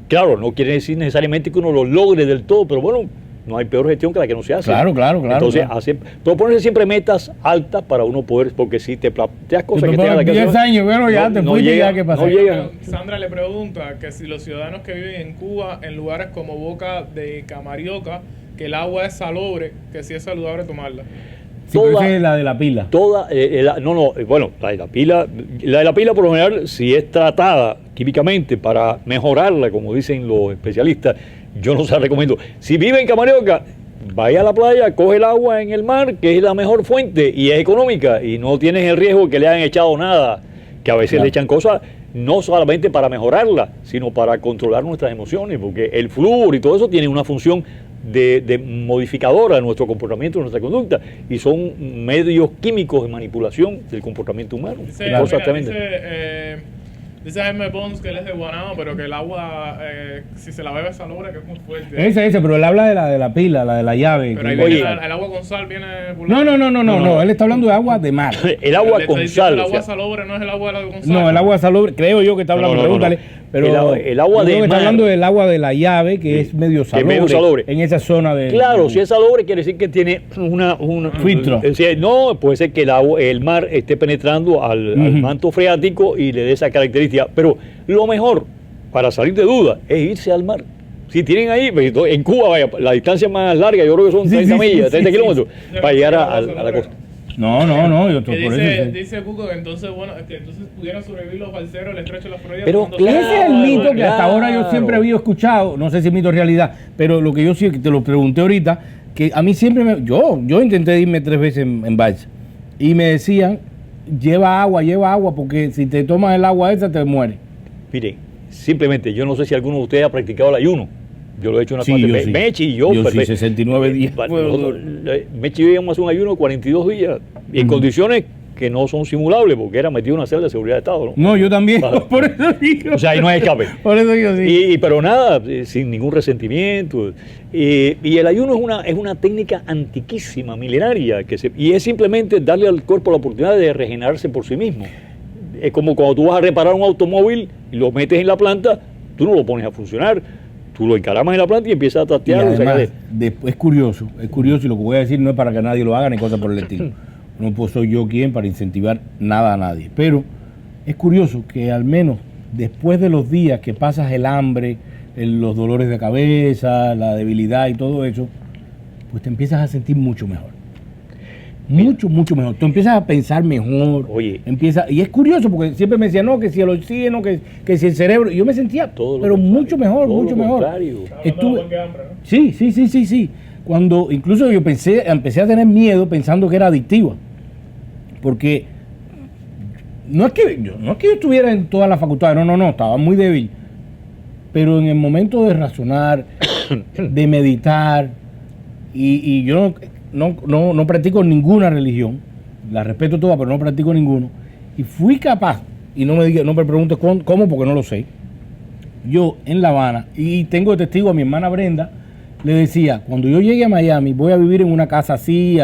Claro, no quiere decir necesariamente que uno lo logre del todo, pero bueno, no hay peor gestión que la que no se hace. Claro. Entonces, claro. proponerse siempre metas altas para uno poder, porque si te planteas cosas Te que tengan la propones 10 años, bueno, ya te fuiste, ya, ¿qué pasa? No llega. Sandra le pregunta que si los ciudadanos que viven en Cuba, en lugares como Boca de Camarioca, que el agua es salobre, que si es saludable tomarla. Sí, pero esa es la de la pila. Bueno, la de la pila por lo general, si es tratada químicamente para mejorarla, como dicen los especialistas, yo no se la recomiendo. Si vive en Camarioca, vaya a la playa, coge el agua en el mar, que es la mejor fuente y es económica, y no tienes el riesgo que le hayan echado nada, que a veces le echan cosas no solamente para mejorarla, sino para controlar nuestras emociones, porque el flúor y todo eso tiene una función de modificadora de nuestro comportamiento, de nuestra conducta, y son medios químicos de manipulación del comportamiento humano. Dice Jaime Pons que él es de Guanama, pero que el agua, si se la bebe salobre, que es muy fuerte. Ese, pero él habla de la pila, la de la llave. Pero ahí viene el agua con sal viene por No, él está hablando de agua de mar. El agua con sal. El agua salobre no es el agua con sal. No, el agua salobre, creo yo que está hablando, pregúntale. Pero el agua de mar. Está hablando del agua de la llave, que es medio salobre, en esa zona de... Claro, si es salobre quiere decir que tiene una filtro. No, puede ser que el mar esté penetrando al manto freático y le dé esa característica. Pero lo mejor, para salir de duda, es irse al mar. Si tienen ahí, en Cuba, vaya, la distancia más larga, yo creo que son 30 millas, 30 kilómetros, para llegar a la costa. No, yo por dice Cuco que entonces, bueno, que entonces pudieran sobrevivir los balseros, el estrecho de la Florida. Pero ese es el mito que hasta ahora yo siempre había escuchado, no sé si es mito o realidad, pero lo que yo sí te lo pregunté ahorita, que a mí siempre yo intenté irme 3 veces en balsa y me decían, lleva agua, porque si te tomas el agua esa te mueres. Mire, simplemente, yo no sé si alguno de ustedes ha practicado el ayuno. Yo lo he hecho unas cuantas veces. Mechi y yo. Sí, 69 días. Mechi y yo íbamos a hacer un ayuno de 42 días, y en condiciones que no son simulables, porque era metido en una celda de seguridad de Estado. No, yo también, por eso digo. O sea, ahí no hay escape. Por eso digo, sí. Pero nada, sin ningún resentimiento. Y el ayuno es una técnica antiquísima, milenaria, y es simplemente darle al cuerpo la oportunidad de regenerarse por sí mismo. Es como cuando tú vas a reparar un automóvil y lo metes en la planta, tú no lo pones a funcionar, tú lo encaramas en la planta y empiezas a tatear. Es curioso, y lo que voy a decir no es para que nadie lo haga ni cosa por el estilo. No soy yo quien para incentivar nada a nadie, pero es curioso que al menos después de los días que pasas el hambre, los dolores de cabeza, la debilidad y todo eso, pues te empiezas a sentir mucho mejor. Mucho mejor. Tú empiezas a pensar mejor. Oye. Y es curioso porque siempre me decían, no, que si el oxígeno, que si el cerebro. Y yo me sentía pero mucho mejor, mucho mejor. Sí. Cuando incluso yo empecé a tener miedo pensando que era adictiva. Porque no es que yo estuviera en todas las facultades, no, estaba muy débil. Pero en el momento de razonar, de meditar, y yo no practico ninguna religión, la respeto todas, pero no practico ninguno, y fui capaz, y no me preguntes cómo, porque no lo sé. Yo en La Habana, y tengo de testigo a mi hermana Brenda, le decía, cuando yo llegue a Miami voy a vivir en una casa así,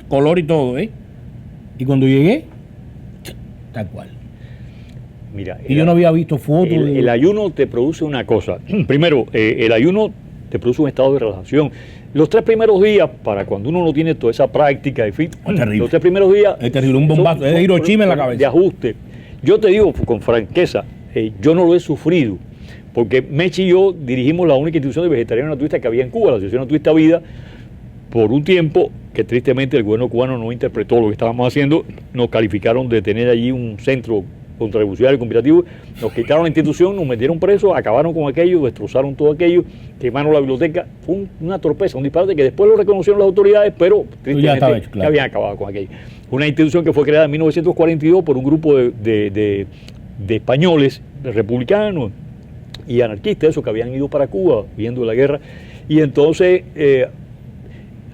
color y todo, y cuando llegué, tal cual. Mira, y yo no había visto fotos. El ayuno te produce una cosa. Primero, el ayuno te produce un estado de relajación. Los 3 primeros días, para cuando uno no tiene toda esa práctica, los 3 primeros días... Es terrible, un bombazo, es de Hiroshima en la cabeza. De ajuste. Yo te digo con franqueza, yo no lo he sufrido, porque Mechi y yo dirigimos la única institución de vegetarianos naturistas que había en Cuba, la Asociación Naturista Vida, por un tiempo que tristemente el gobierno cubano no interpretó lo que estábamos haciendo. Nos calificaron de tener allí un centro contrarrevolucionario y conspirativo, nos quitaron la institución, nos metieron presos, acabaron con aquello, destrozaron todo aquello, quemaron la biblioteca. Fue una torpeza, un disparate que después lo reconocieron las autoridades, pero tristemente ya habían acabado con aquello. Una institución que fue creada en 1942 por un grupo de españoles, de republicanos y anarquistas, esos que habían ido para Cuba viendo la guerra, y entonces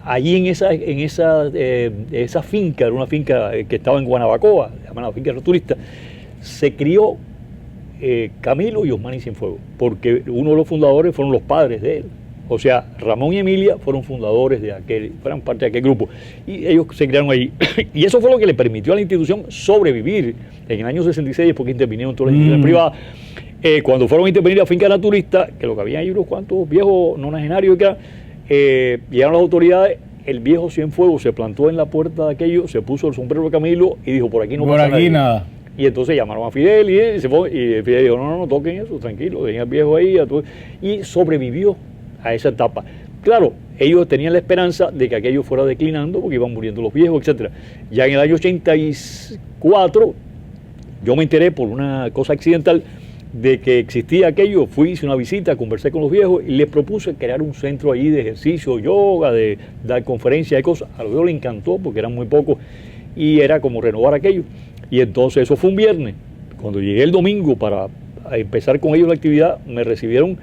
allí en esa finca, era una finca que estaba en Guanabacoa, llamada finca naturista, se crió Camilo y Osmani Cienfuegos, porque uno de los fundadores fueron los padres de él. O sea, Ramón y Emilia fueron fundadores fueron parte de aquel grupo, y ellos se criaron ahí. Y eso fue lo que le permitió a la institución sobrevivir en el año 66, porque intervinieron todas las instituciones privadas. Cuando fueron a intervenir a la finca naturista, que lo que había ahí unos cuantos viejos nonagenarios que llegaron las autoridades, el viejo Cienfuegos se plantó en la puerta de aquello, se puso el sombrero de Camilo y dijo, por aquí no pasa nada. Y entonces llamaron a Fidel y se fue, y Fidel dijo, no toquen eso, tranquilo, dejen al viejo ahí. Y sobrevivió a esa etapa. Claro, ellos tenían la esperanza de que aquello fuera declinando porque iban muriendo los viejos, etcétera. Ya en el año 84 Yo me enteré por una cosa accidental de que existía aquello, fui, hice una visita, conversé con los viejos y les propuse crear un centro ahí de ejercicio, yoga, de dar conferencias, de cosas. A los viejos les encantó porque eran muy pocos y era como renovar aquello. Y entonces eso fue un viernes. Cuando llegué el domingo para empezar con ellos la actividad, me recibieron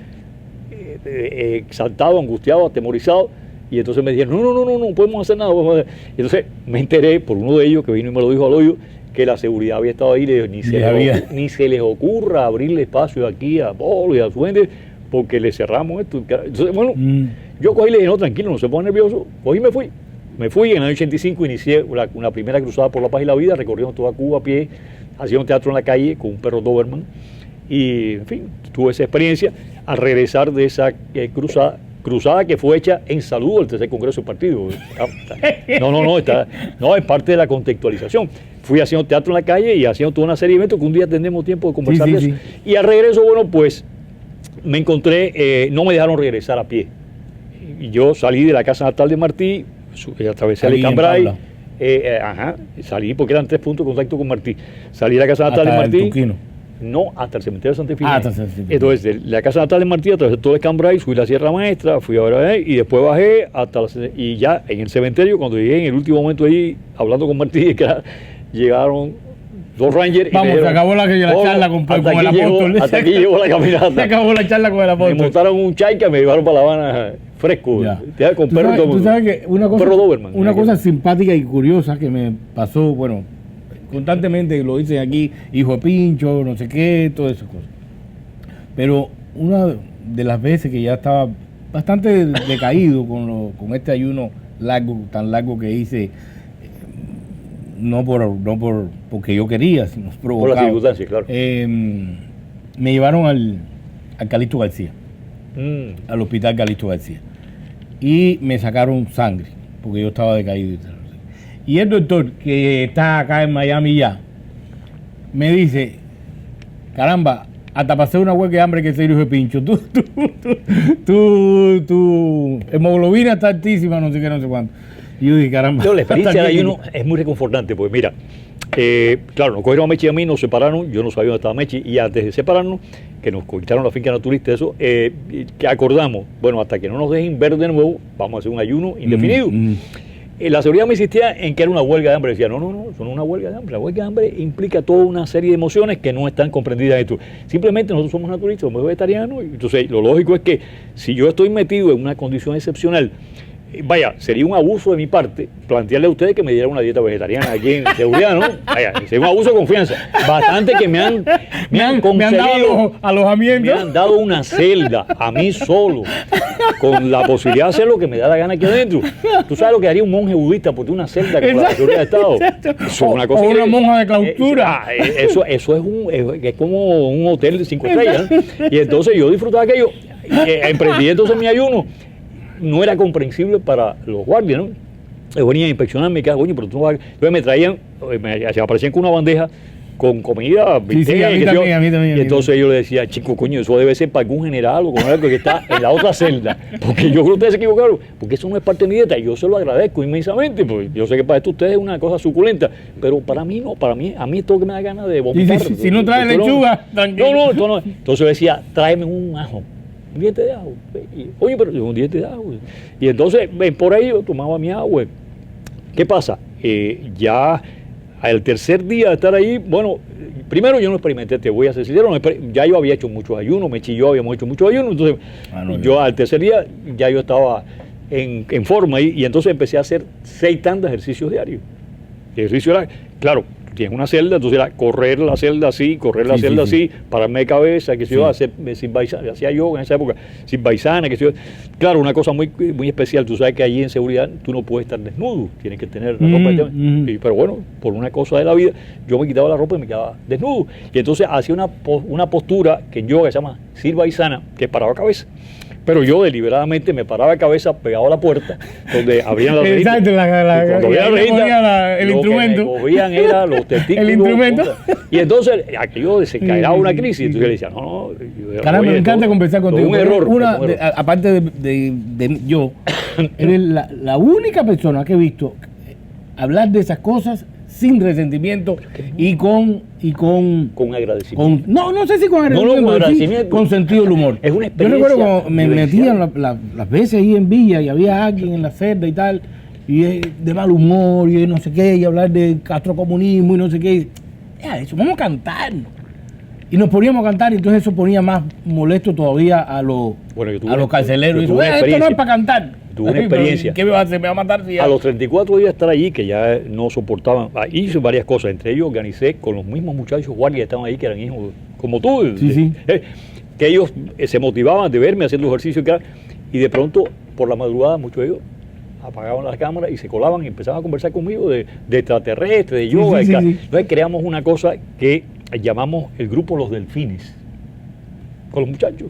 exaltado, angustiado, atemorizado. Y entonces me dijeron, no podemos hacer nada. Y entonces me enteré por uno de ellos que vino y me lo dijo al oído, que la seguridad había estado ahí, ni se les ocurra abrirle espacio aquí a Polo y a su gente, porque le cerramos esto. Entonces, bueno, yo cogí y le dije, no, tranquilo, no se ponga nervioso. Cogí y me fui. Me fui, en el año 85 inicié una primera cruzada por la paz y la vida, recorriendo toda Cuba a pie, hacía un teatro en la calle con un perro Doberman. Y, en fin, tuve esa experiencia al regresar de esa cruzada que fue hecha en saludo al tercer congreso del partido. No, es parte de la contextualización. Fui haciendo teatro en la calle y haciendo toda una serie de eventos que un día tendremos tiempo de conversar de eso. Y al regreso, bueno, pues me encontré, no me dejaron regresar a pie. Y yo salí de la casa natal de Martí, atravesé el Cambrai, salí porque eran 3 puntos de contacto con Martí. Salí de la casa natal de Martí. No, hasta el cementerio de Santa Ifigenia. Entonces, de la casa natal de Martí, atravesé todo el Cambrai, subí la Sierra Maestra, fui a ver y después bajé y ya en el cementerio, cuando llegué en el último momento ahí, hablando con Martí, llegaron 2 Rangers. Vamos, se acabó la charla con el apóstol. Hasta aquí llegó la caminata. Se acabó la charla con el apóstol. Me montaron un chaica y me llevaron para La Habana fresco. Con tú sabes que una Doberman, cosa simpática y curiosa que me pasó, bueno, constantemente lo dicen aquí, hijo de pincho, no sé qué, todas esas cosas. Pero una de las veces que ya estaba bastante decaído con este ayuno tan largo que hice, no porque yo quería, sino provocado. Por las circunstancias, claro. Me llevaron al Calixto García, al hospital Calixto García, y me sacaron sangre, porque yo estaba decaído y tal. Y el doctor, que está acá en Miami ya, me dice, caramba, hasta pasé una huelga de hambre que se hijo de pincho. Tu hemoglobina está altísima, no sé qué, no sé cuánto. Y yo dije, caramba. La experiencia de ayuno es muy reconfortante, porque mira, claro, nos cogieron a Mechi y a mí, nos separaron, yo no sabía dónde estaba Mechi, y antes de separarnos, que nos quitaron la finca naturista, eso, que acordamos, bueno, hasta que no nos dejen ver de nuevo, vamos a hacer un ayuno indefinido. La seguridad me insistía en que era una huelga de hambre. Decía, no, eso no es una huelga de hambre. La huelga de hambre implica toda una serie de emociones que no están comprendidas en esto. Simplemente nosotros somos naturistas, somos vegetarianos. Entonces, lo lógico es que si yo estoy metido en una condición excepcional, vaya, sería un abuso de mi parte plantearle a ustedes que me dieran una dieta vegetariana aquí en seguridad, ¿no? Vaya, sería un abuso de confianza. Bastante que me han dado alojamiento. Me han dado una celda a mí solo, con la posibilidad de hacer lo que me da la gana aquí adentro. ¿Tú sabes lo que haría un monje budista por una celda con la seguridad de Estado? Eso es una cosa o una monja de clausura. Eso es como un hotel de 5 estrellas, ¿no? Y entonces yo disfrutaba aquello. Emprendí entonces mi ayuno. No era comprensible para los guardias, ¿no? Venían a inspeccionarme y cada coño, pero tú no vas a... Entonces me traían, se aparecían con una bandeja con comida, sí, a mí también. Y entonces yo le decía, chico, coño, eso debe ser para algún general o con algo que está en la otra celda. Porque yo creo que ustedes se equivocaron, porque eso no es parte de mi dieta. Y yo se lo agradezco inmensamente, porque yo sé que para esto ustedes es una cosa suculenta, pero para mí no, a mí es todo que me da ganas de vomitar. Si no trae lechuga, tranquilo. No. Entonces yo decía, tráeme un ajo. Un diente de ajo. Oye, pero un diente de ajo. Y entonces, por ahí yo tomaba mi agua. ¿Qué pasa? Ya al tercer día de estar ahí, bueno, primero yo no experimenté, te voy a ser sincero, ya yo había hecho muchos ayunos, Mechi y yo habíamos hecho muchos ayunos, entonces yo al tercer día ya yo estaba en forma y entonces empecé a hacer 6 tandas de ejercicios diarios. El ejercicio era, claro, tienes una celda, entonces era correr la celda así, así, pararme de cabeza, que se yo, hacer sin baisana, hacía yoga en esa época, sin baisana, que se yo. Claro, una cosa muy especial, tú sabes que allí en seguridad tú no puedes estar desnudo, tienes que tener la ropa. Pero bueno, por una cosa de la vida, yo me quitaba la ropa y me quedaba desnudo. Y entonces hacía una postura que en yoga se llama silvaisana, que paraba cabeza. Pero yo deliberadamente me paraba de cabeza pegado a la puerta, donde abrían las rejitas. Exacto, cuando abrían las rejitas, el instrumento. Lo que me movían era los testículos. El instrumento. Y entonces aquello desencadenaba una crisis. Entonces yo le decía, no. Caramba, me encanta conversar contigo. Un error. Aparte de yo, eres la única persona que he visto hablar de esas cosas sin resentimiento y con agradecimiento. no sé si con agradecimiento, con sí, agradecimiento. con sentido del humor. Es una Yo experiencia recuerdo cuando me vivencial. metían las veces ahí en Villa y había alguien en la celda y tal, y de mal humor y no sé qué, y hablar de castrocomunismo y no sé qué. Ya, eso, vamos a cantar. Y nos poníamos a cantar y entonces eso ponía más molesto todavía a los carceleros. Y eso, esto no es para cantar. Tuve una experiencia. ¿Qué me va a hacer? ¿Me va a matar? Si ya... A los 34 días de estar allí, que ya no soportaban, hice varias cosas. Entre ellos organicé con los mismos muchachos guardias que estaban ahí, que eran hijos como tú, Sí. Que ellos se motivaban de verme haciendo ejercicio y de pronto, por la madrugada, muchos de ellos apagaban las cámaras y se colaban y empezaban a conversar conmigo de extraterrestres, de yoga. Sí. Entonces creamos una cosa que llamamos el grupo Los Delfines, con los muchachos.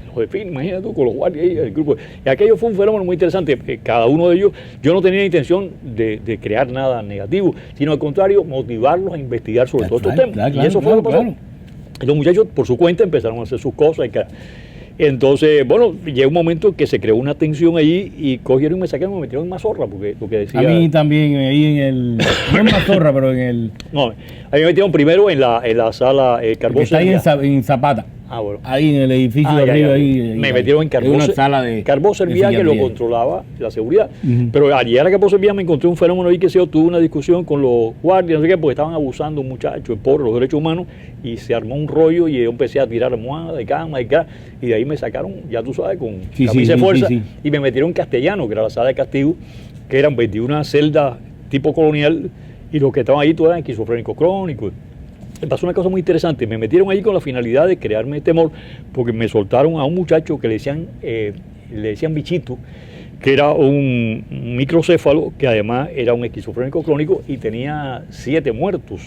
Los delfines, imagínate tú, con los guardias ahí, el grupo. Y aquello fue un fenómeno muy interesante. Cada uno de ellos, yo no tenía intención de crear nada negativo, sino al contrario, motivarlos a investigar sobre todos estos temas. Y eso fue lo que pasó. Y los muchachos, por su cuenta, empezaron a hacer sus cosas. Entonces, bueno, llegó un momento que se creó una tensión allí y cogieron y me sacaron y me metieron en Mazorra, porque lo que decía... A mí también, ahí en el... No en Mazorra, pero en el... No, a mí me metieron primero en la sala Carbón. Está ahí en Zapata. Ah, bueno. Ahí en el edificio de arriba. Ahí, me metieron en Carbón. una sala de Carbón Servía, que lo controlaba la seguridad. Pero al llegar a Carbón Servía me encontré un fenómeno ahí que tuve una discusión con los guardias, no sé qué, porque estaban abusando un muchacho, por los derechos humanos, y se armó un rollo y yo empecé a tirar almohadas de cama y de ahí me sacaron, ya tú sabes, con camisa de fuerza, y me metieron en Castellano, que era la sala de castigo, que eran 21 celdas tipo colonial, y los que estaban ahí todos eran esquizofrénicos crónicos. Me pasó una cosa muy interesante, me metieron ahí con la finalidad de crearme temor, porque me soltaron a un muchacho que le decían Bichito, que era un microcéfalo, que además era un esquizofrénico crónico y tenía 7 muertos.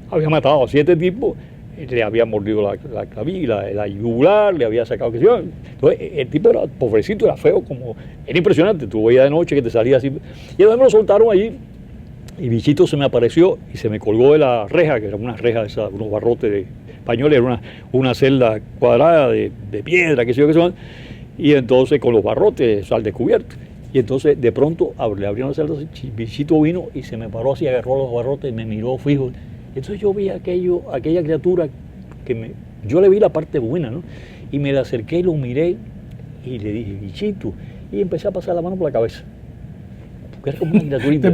Había matado a 7 tipos, le había mordido la clavija, la yugular, le había sacado... Entonces, el tipo era pobrecito, era feo, era impresionante, tú veías de noche que te salía así. Y entonces me lo soltaron allí. Y Bichito se me apareció y se me colgó de la reja, que era una reja de esas, unos barrotes de españoles, era una celda cuadrada de piedra, qué sé yo qué son, y entonces con los barrotes al descubierto. Y entonces de pronto le abrieron la celda, Bichito vino y se me paró así, agarró los barrotes y me miró fijo. Y entonces yo vi aquella criatura yo le vi la parte buena, ¿no? Y me le acerqué y lo miré y le dije, Bichito, y empecé a pasar la mano por la cabeza. Era como una criaturita.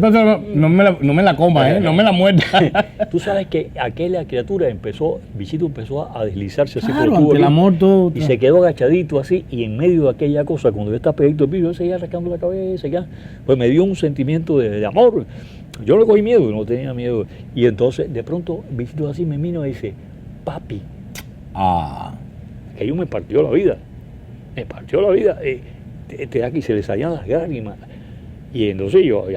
No me la coma, no me la muerda. Tú sabes que aquella criatura Bichito empezó a deslizarse así claro, por el tubo. El amor todo. Y se quedó agachadito así, y en medio de aquella cosa, cuando yo estaba pegadito al piso, yo seguía rascando la cabeza, pues me dio un sentimiento de amor. Yo no le cogí miedo, no tenía miedo. Y entonces, de pronto, Bichito así me mira y dice, papi. Aquello me partió la vida. De aquí se le salían las lágrimas. Y entonces yo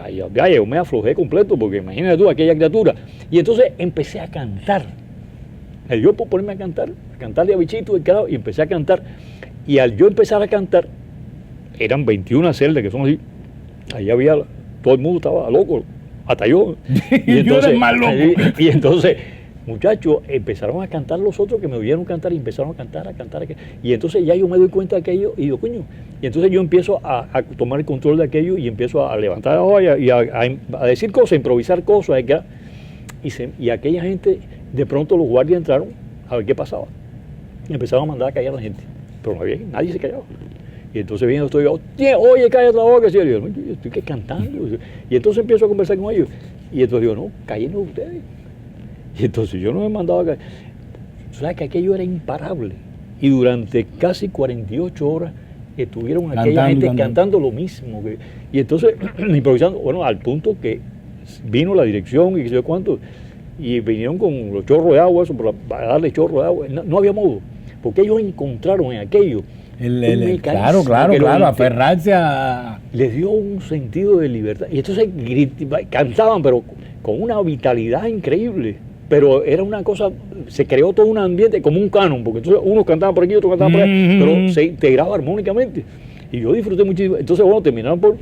me aflojé completo, porque imagínate tú, aquella criatura. Y entonces empecé a cantar. Me dio por ponerme a cantarle a Bichito, y empecé a cantar. Y al yo empezar a cantar, eran 21 celdas que son así. Ahí había, todo el mundo estaba loco, hasta yo. Y entonces, yo era el más loco. Y entonces, muchachos, empezaron a cantar los otros que me oyeron cantar y empezaron a cantar. Y entonces ya yo me doy cuenta de aquello y digo, coño. Y entonces yo empiezo a tomar el control de aquello y empiezo a levantar la olla y a decir cosas, a improvisar cosas. Y aquella gente, de pronto los guardias entraron a ver qué pasaba. Y empezaron a mandar a callar a la gente. Pero no había, nadie se callaba. Y entonces viene estoy yo, oye, cállate la boca. Y yo estoy cantando. Y entonces empiezo a conversar con ellos. Y entonces digo, no, cállense ustedes. Y entonces yo no me mandaba a callar. O sea, que aquello era imparable. Y durante casi 48 horas estuvieron aquella gente cantando lo mismo. Y entonces, improvisando, bueno, al punto que vino la dirección y qué sé yo cuánto, y vinieron con los chorros de agua, para darle chorros de agua. No había modo, porque ellos encontraron en aquello. Claro, aferrarse a... Les dio un sentido de libertad. Y entonces cantaban, pero con una vitalidad increíble. Pero era una cosa, se creó todo un ambiente como un canon, porque entonces unos cantaban por aquí, otros cantaban por allá, pero se integraba armónicamente. Y yo disfruté muchísimo. Entonces, bueno, terminaron por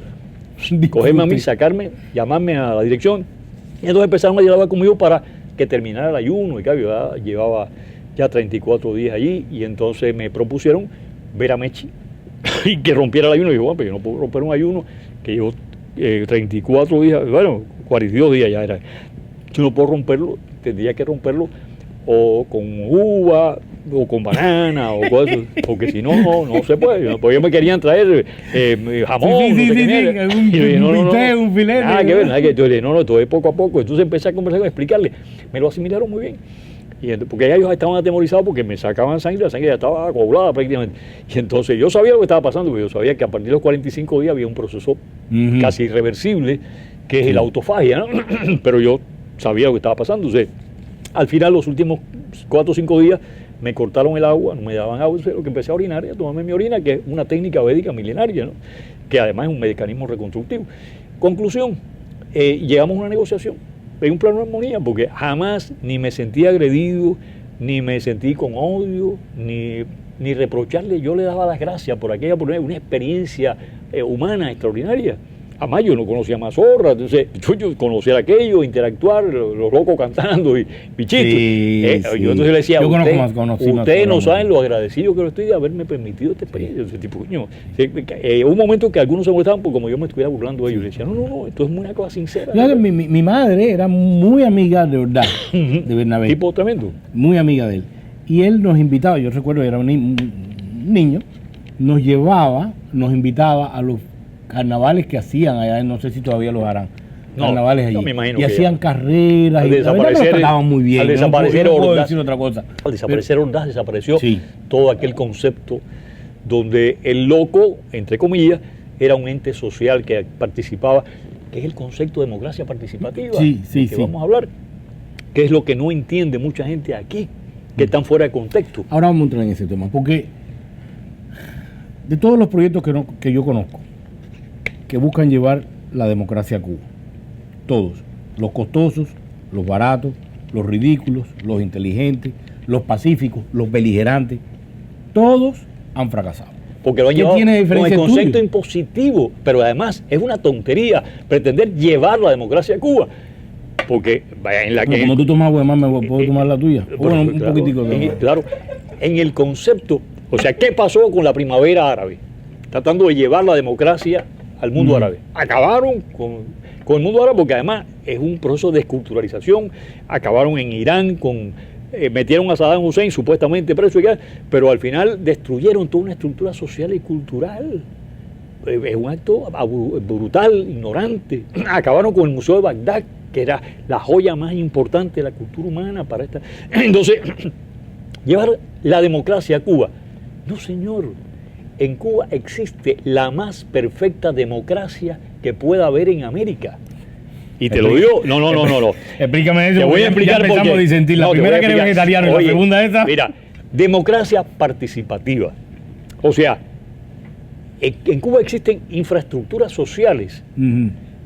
cogerme a mí, sacarme, llamarme a la dirección. Y entonces empezaron a dialogar conmigo para que terminara el ayuno. Y claro, yo llevaba ya 34 días allí, y entonces me propusieron ver a Mechi y que rompiera el ayuno. Y yo, bueno, pero yo no puedo romper un ayuno que llevo 34 días, bueno, 42 días ya era. si no puedo romperlo, tendría que romperlo o con uva o con banana o cosas, porque si no, no se puede. Porque ellos me querían traer jamón, un filete. Nada que ver, nada que ver. No, todo es poco a poco. Entonces empecé a conversar, a explicarle. Me lo asimilaron muy bien. Porque ellos estaban atemorizados porque me sacaban sangre, la sangre ya estaba coagulada prácticamente. Y entonces yo sabía lo que estaba pasando, porque yo sabía que a partir de los 45 días había un proceso casi irreversible, que es la autofagia, ¿no? Pero yo sabía lo que estaba pasando. Entonces, al final, los últimos 4 o 5 días, me cortaron el agua, no me daban agua, lo que empecé a orinar, a tomarme mi orina, que es una técnica védica milenaria, ¿no? Que además es un mecanismo reconstructivo. Conclusión, llegamos a una negociación, en un plano de armonía, porque jamás ni me sentí agredido, ni me sentí con odio, ni reprocharle. Yo le daba las gracias por aquella oportunidad, una experiencia humana extraordinaria. Además, yo no conocía Mazorra, entonces yo conocía aquello, interactuar, los locos cantando y pichitos. Sí, yo entonces le decía, usted no saben lo agradecido que lo estoy de haberme permitido esta experiencia. Ese tipo, un momento que algunos se molestaban porque como yo me estuviera burlando de ellos. Le decía, no, esto es una cosa sincera. Mi madre era muy amiga de verdad, de Bernabé. Tipo tremendo. Muy amiga de él. Y él nos invitaba, yo recuerdo, era un niño, nos invitaba a los carnavales que hacían allá, no sé si todavía los harán. Carnavales allí. Me imagino y hacían carreras y la verdad, nos trataban muy bien. Al desaparecer no puedo decir otra cosa. Al desaparecer Ordaz, desapareció todo aquel concepto donde el loco, entre comillas, era un ente social que participaba, que es el concepto de democracia participativa, que vamos a hablar, que es lo que no entiende mucha gente aquí, que están fuera de contexto. Ahora vamos a entrar en ese tema, porque de todos los proyectos que yo conozco, que buscan llevar la democracia a Cuba, todos, los costosos, los baratos, los ridículos, los inteligentes, los pacíficos, los beligerantes, todos han fracasado. Porque lo han llevado con el concepto impositivo, pero además es una tontería pretender llevar la democracia a Cuba. Porque en la que... Como tú tomas agua, además me puedo tomar la tuya. Bueno, un poquitico. Claro, en el concepto, o sea, ¿qué pasó con la primavera árabe? Tratando de llevar la democracia al mundo árabe. Acabaron con el mundo árabe porque además es un proceso de desculturalización. Acabaron en Irán metieron a Saddam Hussein supuestamente preso, pero al final destruyeron toda una estructura social y cultural. Es un acto brutal, ignorante. Acabaron con el Museo de Bagdad, que era la joya más importante de la cultura humana para esta. Entonces, llevar la democracia a Cuba. No, señor. En Cuba existe la más perfecta democracia que pueda haber en América. Y te lo digo, no. Explícame eso. Te voy a explicar por qué. Disentir. La primera que era vegetariano y la segunda esa. Mira, democracia participativa. O sea, en Cuba existen infraestructuras sociales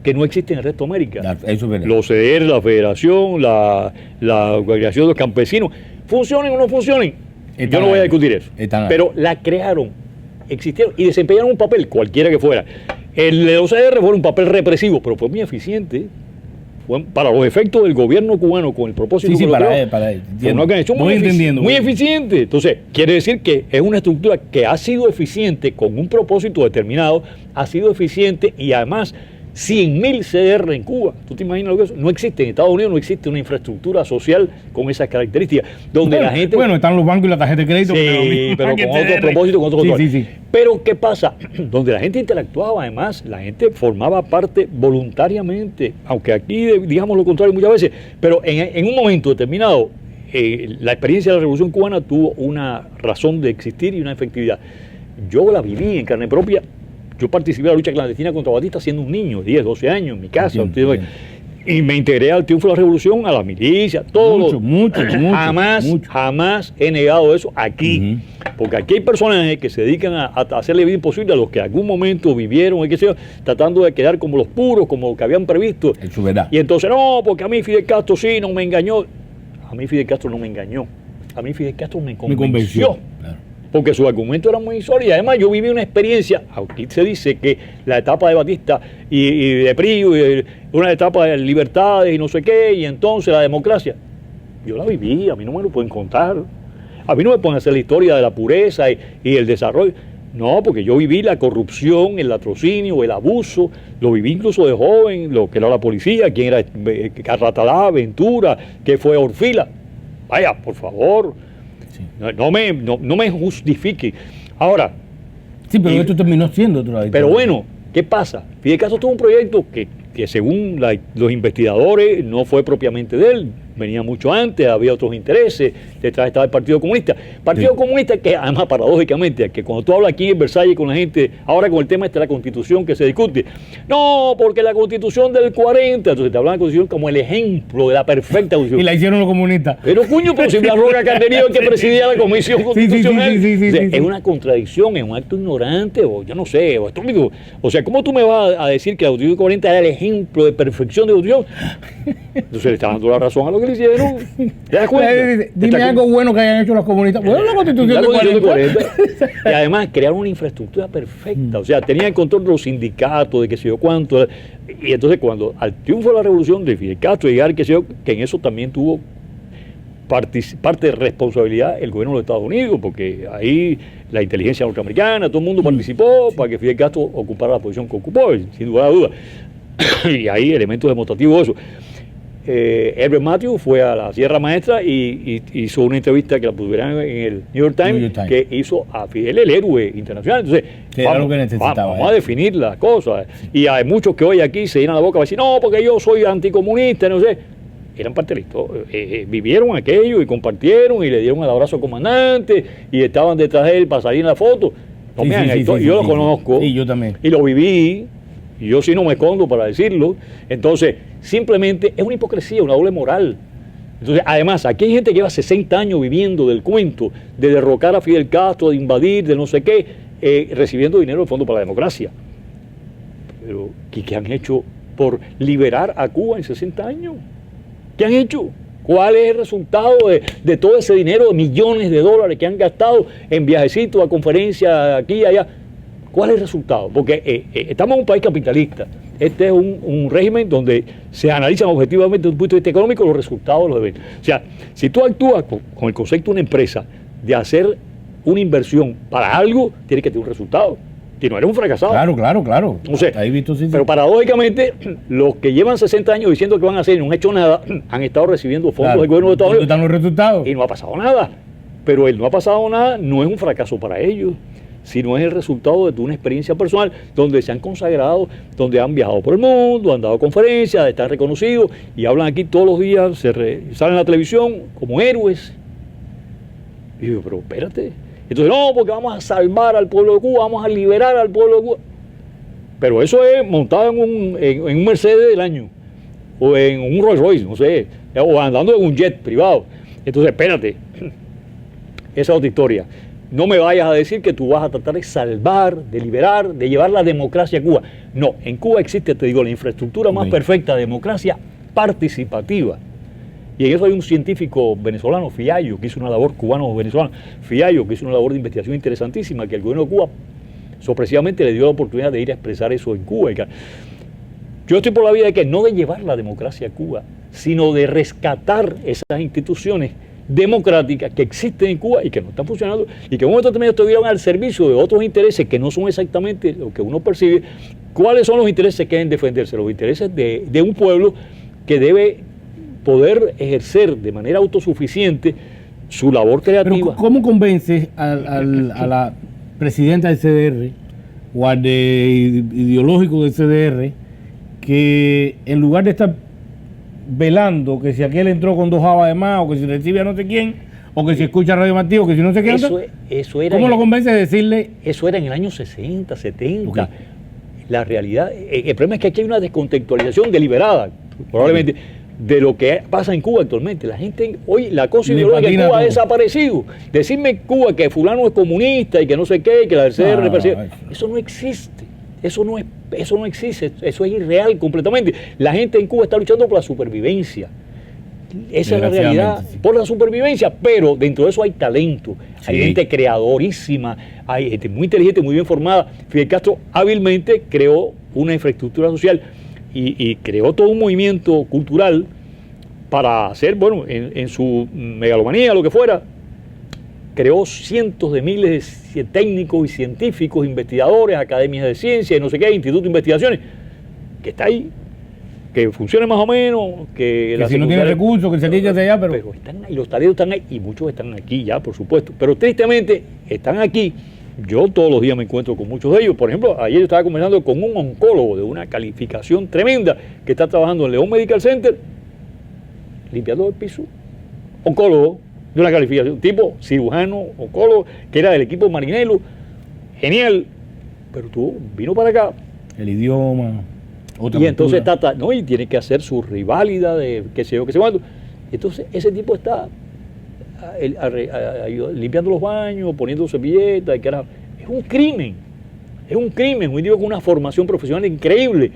que no existen en el resto de América. Eso es verdad. Los CDR, la Federación, la Organización de los Campesinos, funcionen o no funcionen. Yo no voy a discutir eso. Pero la crearon, existieron y desempeñaron un papel, cualquiera que fuera. El de los CDR fue un papel represivo, pero fue muy eficiente. Para los efectos del gobierno cubano, con el propósito para él. Una organización muy eficiente. Entonces, quiere decir que es una estructura que ha sido eficiente con un propósito determinado, ha sido eficiente y además 100.000 CDR en Cuba. ¿Tú te imaginas lo que es? No existe, en Estados Unidos no existe una infraestructura social con esas características. Donde la gente... Bueno, están los bancos y la tarjeta de crédito. Sí, pero con otro propósito, con otro control. Pero ¿qué pasa? Donde la gente interactuaba, además, la gente formaba parte voluntariamente, aunque aquí digamos lo contrario muchas veces, pero en un momento determinado, la experiencia de la Revolución Cubana tuvo una razón de existir y una efectividad. Yo la viví en carne propia. Yo participé en la lucha clandestina contra Batista siendo un niño, 10, 12 años, en mi casa. Y me integré al triunfo de la revolución, a la milicia, todo. Jamás he negado eso aquí. Porque aquí hay personajes que se dedican a hacerle vida imposible a los que en algún momento vivieron, tratando de quedar como los puros, como lo que habían previsto. Eso es verdad. Y entonces, no, porque a mí Fidel Castro sí, no me engañó. A mí Fidel Castro no me engañó. A mí Fidel Castro me convenció. Claro. Porque su argumento era muy sólido. Además, yo viví una experiencia, aquí se dice que la etapa de Batista y de Prío, una etapa de libertades y no sé qué, y entonces la democracia. Yo la viví, a mí no me lo pueden contar. A mí no me pueden hacer la historia de la pureza y el desarrollo. No, porque yo viví la corrupción, el latrocinio, el abuso, lo viví incluso de joven, lo que era la policía, quién era Carratalá, Ventura, qué fue Orfila. Vaya, por favor, Sí. no me justifique. Ahora, Sí, pero esto terminó siendo otra vez. pero bueno, ¿qué pasa? Fidel Castro tuvo un proyecto que según los investigadores no fue propiamente de él, venía mucho antes, había otros intereses, detrás estaba el Partido Comunista. Partido Sí. Comunista que además paradójicamente, que cuando tú hablas aquí en Versalles con la gente, ahora con el tema de la Constitución que se discute, no, porque la Constitución del 40, entonces te hablan de la Constitución como el ejemplo de la perfecta Constitución. Y la hicieron los comunistas. Pero cuño, pero si me arroga que ha tenido que presidir la Comisión Constitucional. sí, O sea, sí. Es una contradicción, es un acto ignorante, o yo no sé, o estúpido. O sea, ¿cómo tú me vas a decir que la Constitución 40 era el ejemplo de perfección de Constitución? Entonces le está dando la razón a lo que le hicieron. ¿Te das cuenta? Dime algo bueno que hayan hecho los comunistas. Bueno, la Constitución La de Constitución de 40. 40. Y además crearon una infraestructura perfecta. O sea, tenían el control de los sindicatos, de qué sé yo cuánto. Y entonces cuando al triunfo de la revolución de Fidel Castro llegar, qué sé yo, que en eso también tuvo parte de responsabilidad el gobierno de los Estados Unidos, porque ahí la inteligencia norteamericana, todo el mundo participó para que Fidel Castro ocupara la posición que ocupó, sin duda a duda. Y hay elementos demostrativos de eso. Herbert Matthews fue a la Sierra Maestra y hizo una entrevista que la pusieron en el New York Times, que hizo a Fidel el héroe internacional. Entonces, vamos a definir las cosas. Y hay muchos que hoy aquí se llenan la boca para decir, no, porque yo soy anticomunista, no sé. Eran parte de la historia, vivieron aquello y compartieron y le dieron el abrazo al comandante y estaban detrás de él para salir en la foto. No me hagan esto, yo lo conozco. Sí, yo también. Y lo viví. Y yo sí no me escondo para decirlo. Entonces, simplemente es una hipocresía, una doble moral. Entonces, además, aquí hay gente que lleva 60 años viviendo del cuento de derrocar a Fidel Castro, de invadir, de no sé qué, recibiendo dinero del Fondo para la Democracia. Pero, ¿qué han hecho por liberar a Cuba en 60 años? ¿Qué han hecho? ¿Cuál es el resultado de todo ese dinero, de millones de dólares que han gastado en viajecitos, a conferencias aquí y allá? ¿Cuál es el resultado? Porque estamos en un país capitalista. Este es un régimen donde se analizan objetivamente desde un punto de vista económico los resultados de los eventos. O sea, si tú actúas con el concepto de una empresa de hacer una inversión para algo, tiene que tener un resultado. Si no eres un fracasado. Claro. No sé, Ahí visto, sí. Pero paradójicamente, los que llevan 60 años diciendo que van a hacer y no han hecho nada, han estado recibiendo fondos del gobierno de Estados Unidos. ¿Dónde están los resultados? Y no ha pasado nada. Pero el no ha pasado nada no es un fracaso para ellos, sino es el resultado de una experiencia personal donde se han consagrado, donde han viajado por el mundo, han dado conferencias, están reconocidos y hablan aquí todos los días, salen en la televisión como héroes. Y yo, pero espérate. Entonces, no, porque vamos a salvar al pueblo de Cuba, vamos a liberar al pueblo de Cuba. Pero eso es montado en un Mercedes del año, o en un Rolls Royce, no sé, o andando en un jet privado. Entonces, espérate, esa es otra historia. No me vayas a decir que tú vas a tratar de salvar, de liberar, de llevar la democracia a Cuba. No, en Cuba existe, te digo, la infraestructura más perfecta de democracia participativa. Y en eso hay un científico venezolano, Fiallo, que hizo una labor, cubano-venezolano, Fiallo, que hizo una labor de investigación interesantísima, que el gobierno de Cuba sorpresivamente le dio la oportunidad de ir a expresar eso en Cuba. Yo estoy por la vía de que no de llevar la democracia a Cuba, sino de rescatar esas instituciones democráticas que existen en Cuba y que no están funcionando y que en un momento también estuvieron al servicio de otros intereses que no son exactamente lo que uno percibe. ¿Cuáles son los intereses que deben defenderse? Los intereses de un pueblo que debe poder ejercer de manera autosuficiente su labor creativa. Pero ¿cómo convences a la presidenta del CDR o al ideológico del CDR que en lugar de estar velando que si aquel entró con 2 habas de más o que si recibe a no sé quién o que si escucha Radio Martillo, que si no sé qué eso era ¿cómo lo convences de decirle? Eso era en el año 60, 70. Okay. La realidad, el problema es que aquí hay una descontextualización deliberada, probablemente, de lo que pasa en Cuba actualmente. La gente, hoy la cosa ideológica en Cuba ha desaparecido. Decirme en Cuba que fulano es comunista y que no sé qué, que la CDR eso no existe. Eso no existe, eso es irreal completamente. La gente en Cuba está luchando por la supervivencia. Esa es la realidad, sí. Por la supervivencia, pero dentro de eso hay talento, sí. Hay gente creadorísima, hay gente muy inteligente, muy bien formada. Fidel Castro hábilmente creó una infraestructura social y creó todo un movimiento cultural para hacer, bueno, en su megalomanía, lo que fuera, creó cientos de miles de técnicos y científicos, investigadores, academias de ciencia y no sé qué, institutos de investigaciones, que está ahí, que funciona más o menos, que si no tiene recursos, que se aquí, que se allá, pero están ahí, los talentos están ahí, y muchos están aquí ya, por supuesto, pero tristemente están aquí. Yo todos los días me encuentro con muchos de ellos. Por ejemplo, ayer yo estaba conversando con un oncólogo de una calificación tremenda que está trabajando en León Medical Center, limpiando el piso. Oncólogo de una calificación, tipo cirujano, oncólogo, que era del equipo Marinelo, genial, pero tú vino para acá. el idioma, otra Y entonces cultura. no, y tiene que hacer su reválida de qué sé yo, qué sé cuánto. Entonces ese tipo está limpiando los baños, poniendo servilletas, carajo. Es un crimen, un tipo con una formación profesional increíble,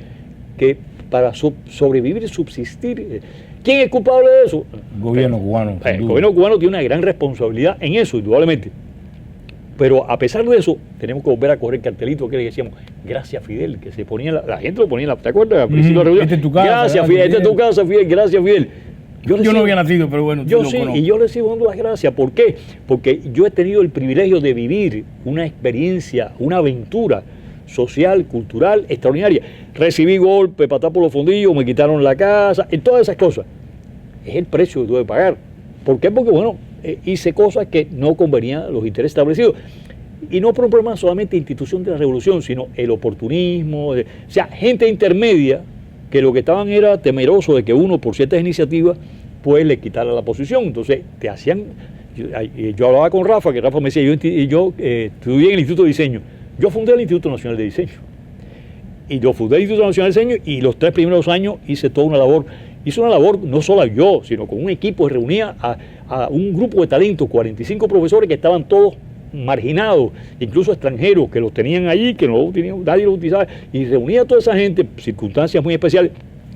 que para sobrevivir y subsistir, ¿quién es culpable de eso? El gobierno cubano. sin El duda. gobierno cubano tiene una gran responsabilidad en eso, indudablemente. Pero a pesar de eso, tenemos que volver a correr el cartelito que le decíamos, gracias Fidel, que se ponía, la gente lo ponía, ¿te acuerdas? Al principio de la reunión, Esta es tu casa, gracias Fidel, esta es tu casa, Fidel, gracias Fidel. Yo no había nacido, pero bueno, Yo lo sí, conozco. y yo le sigo dando las gracias. ¿Por qué? Porque yo he tenido el privilegio de vivir una experiencia, una aventura social, cultural, extraordinaria. Recibí golpe, patada por los fondillos, me quitaron la casa, y todas esas cosas. Es el precio que tuve que pagar. ¿Por qué? Porque, bueno, hice cosas que no convenían a los intereses establecidos. Y no por un problema solamente de institución de la revolución, sino el oportunismo, o sea, gente intermedia que lo que estaban era temeroso de que uno, por ciertas iniciativas, pues le quitara la posición. Entonces, te hacían... Yo hablaba con Rafa, que Rafa me decía, yo estudié en el Instituto de Diseño. Yo fundé el Instituto Nacional de Diseño. Y yo fundé el Instituto Nacional de Diseño y los 3 primeros años hice toda una labor. Hice una labor no solo yo, sino con un equipo que reunía a un grupo de talentos, 45 profesores que estaban todos marginados, incluso extranjeros que los tenían allí, que no tenían, nadie los utilizaba, y reunía a toda esa gente, circunstancias muy especiales.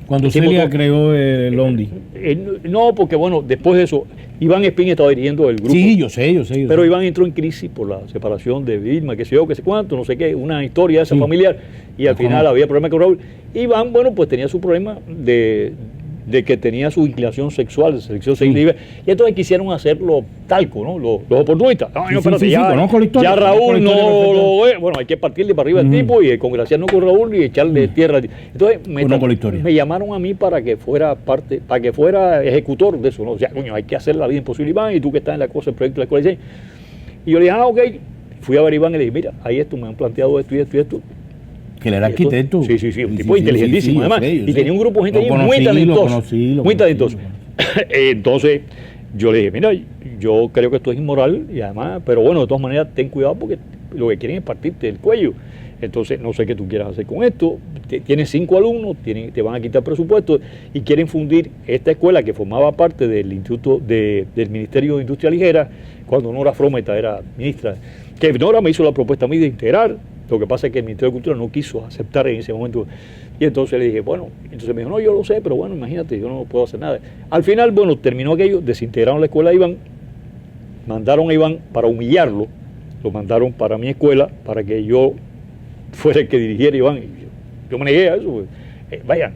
Cuando Hicimos Celia todo. creó el Londi. No, porque bueno, después de eso, Iván Espín estaba dirigiendo el grupo. Sí, yo sé. Pero Iván entró en crisis por la separación de Vilma, que sé yo, que sé cuánto, no sé qué, una historia de esa Sí. familiar, y al Ajá. final había problemas con Raúl. Iván, bueno, pues tenía su problema de que tenía su inclinación sexual, de selección sexual, y entonces quisieron hacerlo talco, ¿no? Los oportunistas. No, Sí, espérate, sí, ya, conozco la historia, ya conozco la Raúl historia no lo ve. Bueno, hay que partirle para arriba al tipo y congraciarnos con Raúl y echarle tierra. Entonces Conozco la historia. me llamaron a mí para que fuera parte, para que fuera ejecutor de eso, ¿no? O sea, coño, hay que hacer la vida imposible, Iván, y tú que estás en la cosa, el proyecto de la escuela de diseño. Y yo le dije, ok. Fui a ver a Iván y le dije, mira, ahí esto, me han planteado esto y esto y esto. Que él era arquitecto. Sí, un tipo inteligentísimo, yo además. sé, yo Y sé. tenía un grupo de gente Lo ahí conocí, muy talentosa. lo Muy conocí. talentosa. Entonces, yo le dije, mira, yo creo que esto es inmoral y además, pero bueno, de todas maneras, ten cuidado porque lo que quieren es partirte el cuello. Entonces, no sé qué tú quieras hacer con esto. Tienes 5 alumnos, te van a quitar presupuesto y quieren fundir esta escuela que formaba parte del Instituto del Ministerio de Industria Ligera, cuando Nora Frometa era ministra. Que Nora me hizo la propuesta a mí de integrar. Lo que pasa es que el Ministerio de Cultura no quiso aceptar en ese momento. Y entonces le dije, bueno, entonces me dijo, no, yo lo sé, pero bueno, imagínate, yo no puedo hacer nada. Al final, bueno, terminó aquello, desintegraron la escuela de Iván, mandaron a Iván para humillarlo, lo mandaron para mi escuela, para que yo fuera el que dirigiera a Iván. Y yo me negué a eso. Vaya,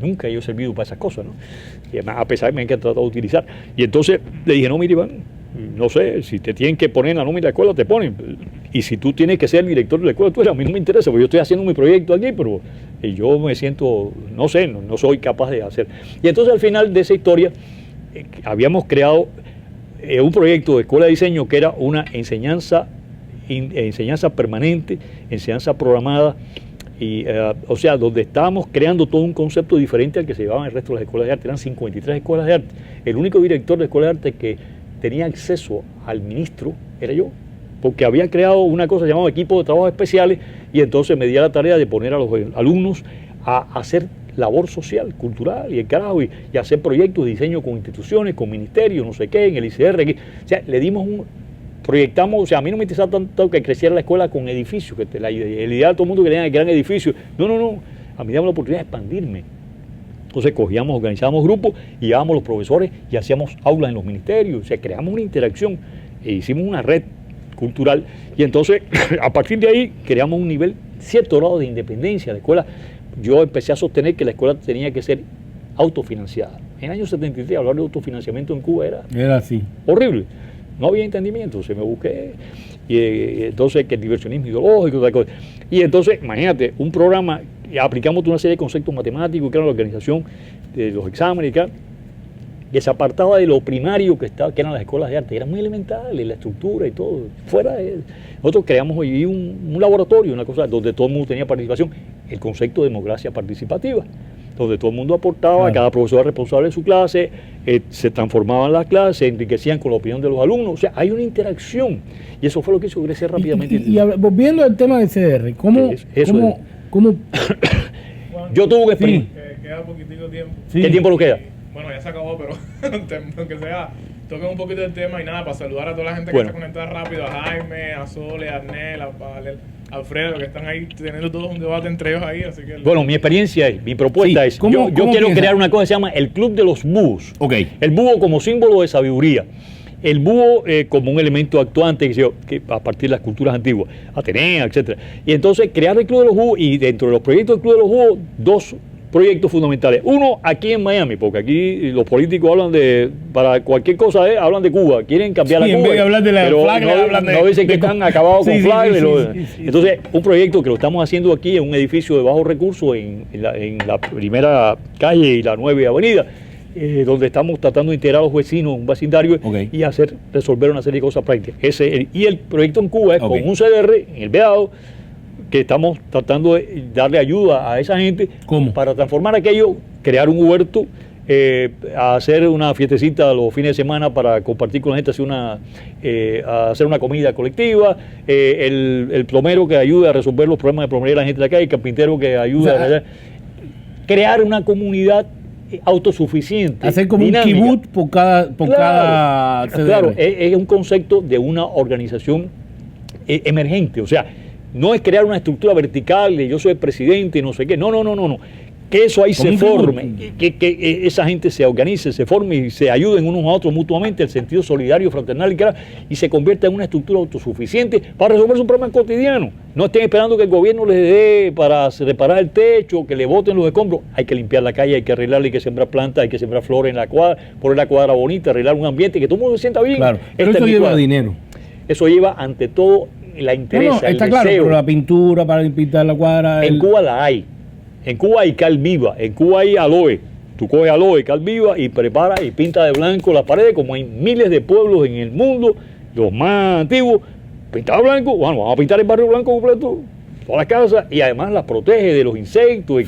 nunca yo he servido para esas cosas, ¿no? Y además, a pesar de que me han tratado de utilizar. Y entonces le dije, no, mire, Iván, no sé, si te tienen que poner en la nómina de la escuela, te ponen. Y si tú tienes que ser el director de la escuela, tú eres, a mí no me interesa, porque yo estoy haciendo mi proyecto aquí, pero yo me siento, no sé, no soy capaz de hacer. Y entonces al final de esa historia, habíamos creado un proyecto de escuela de diseño que era una enseñanza permanente, enseñanza programada, y, o sea, donde estábamos creando todo un concepto diferente al que se llevaba en el resto de las escuelas de arte. Eran 53 escuelas de arte. El único director de escuela de arte que tenía acceso al ministro era yo, porque había creado una cosa llamada equipo de trabajos especiales, y entonces me di a la tarea de poner a los alumnos a hacer labor social, cultural y el carajo, y hacer proyectos de diseño con instituciones, con ministerios, no sé qué, en el ICR. O sea, le dimos proyectamos, o sea, a mí no me interesaba tanto que creciera la escuela con edificios, que el ideal de todo el mundo que tenía el gran edificio. No, a mí me daba la oportunidad de expandirme. Entonces organizábamos grupos y llevábamos los profesores y hacíamos aulas en los ministerios, o sea, creamos una interacción e hicimos una red cultural, y entonces a partir de ahí creamos un nivel, cierto grado de independencia de la escuela. Yo empecé a sostener que la escuela tenía que ser autofinanciada. En el año 73 hablar de autofinanciamiento en Cuba era Era así. horrible. no había entendimiento, me busqué, y entonces que el diversionismo ideológico, tal cosa. Y entonces, imagínate, un programa, aplicamos una serie de conceptos matemáticos, que era la organización de los exámenes, que se apartaba de lo primario que eran las escuelas de arte, era muy elemental, la estructura y todo. Nosotros creamos hoy un laboratorio, una cosa donde todo el mundo tenía participación, el concepto de democracia participativa, donde todo el mundo aportaba, claro. Cada profesor era responsable de su clase, se transformaban las clases, se enriquecían con la opinión de los alumnos, o sea, hay una interacción, y eso fue lo que hizo crecer rápidamente. Y volviendo al tema del CDR, ¿cómo? Yo tuve que explicar. Queda poquitico tiempo. Sí. ¿Qué tiempo nos queda? Bueno, ya se acabó, pero aunque sea, toquen un poquito el tema y nada, para saludar a toda la gente que está conectada rápido, a Jaime, a Sole, a Arnel, a Alfredo, que están ahí teniendo todos un debate entre ellos ahí, así que... Bueno, mi experiencia es, mi propuesta es, yo quiero crear una cosa que se llama el Club de los Búhos. Okay. El búho como símbolo de sabiduría. El búho como un elemento actuante que a partir de las culturas antiguas, Atenea, etcétera. Y entonces crear el Club de los Búhos, y dentro de los proyectos del Club de los Búhos, dos proyectos fundamentales. Uno, aquí en Miami, porque aquí los políticos hablan para cualquier cosa, hablan de Cuba, quieren cambiar la Cuba. En vez de hablar de la pero Flagler, no dicen que están acabados con Flagler. Entonces, un proyecto que lo estamos haciendo aquí en un edificio de bajos recursos en la primera calle y la 9 avenida, donde estamos tratando de integrar a los vecinos en un vecindario y resolver una serie de cosas prácticas. Y el proyecto en Cuba es con un CDR en el Vedado, que estamos tratando de darle ayuda a esa gente. ¿Cómo? Para transformar aquello, crear un huerto, hacer una fiestecita los fines de semana para compartir con la gente, hacer una comida colectiva, el plomero que ayude a resolver los problemas de plomería de la gente de acá, el carpintero que ayude a crear una comunidad autosuficiente. Hacer como dinámica. Un kibutz por cada CDR. Claro, es un concepto de una organización emergente, o sea, no es crear una estructura vertical de yo soy el presidente y no sé qué. No. Que eso ahí se forme, que esa gente se organice, se forme y se ayuden unos a otros mutuamente, el sentido solidario, fraternal y se convierta en una estructura autosuficiente para resolver sus problemas cotidianos. No estén esperando que el gobierno les dé para reparar el techo, que le boten los escombros. Hay que limpiar la calle, hay que arreglarla, hay que sembrar plantas, hay que sembrar flores en la cuadra, poner la cuadra bonita, arreglar un ambiente, que todo el mundo se sienta bien. Claro, pero eso lleva dinero. Eso lleva ante todo la interés, está el claro, deseo. pero la pintura para pintar la cuadra... En Cuba la hay. En Cuba hay cal viva, en Cuba hay aloe. Tú coges aloe, cal viva y preparas y pintas de blanco las paredes, como hay miles de pueblos en el mundo, los más antiguos, pintar blanco, bueno, vamos a pintar el barrio blanco completo, todas las casas, y además las protege de los insectos,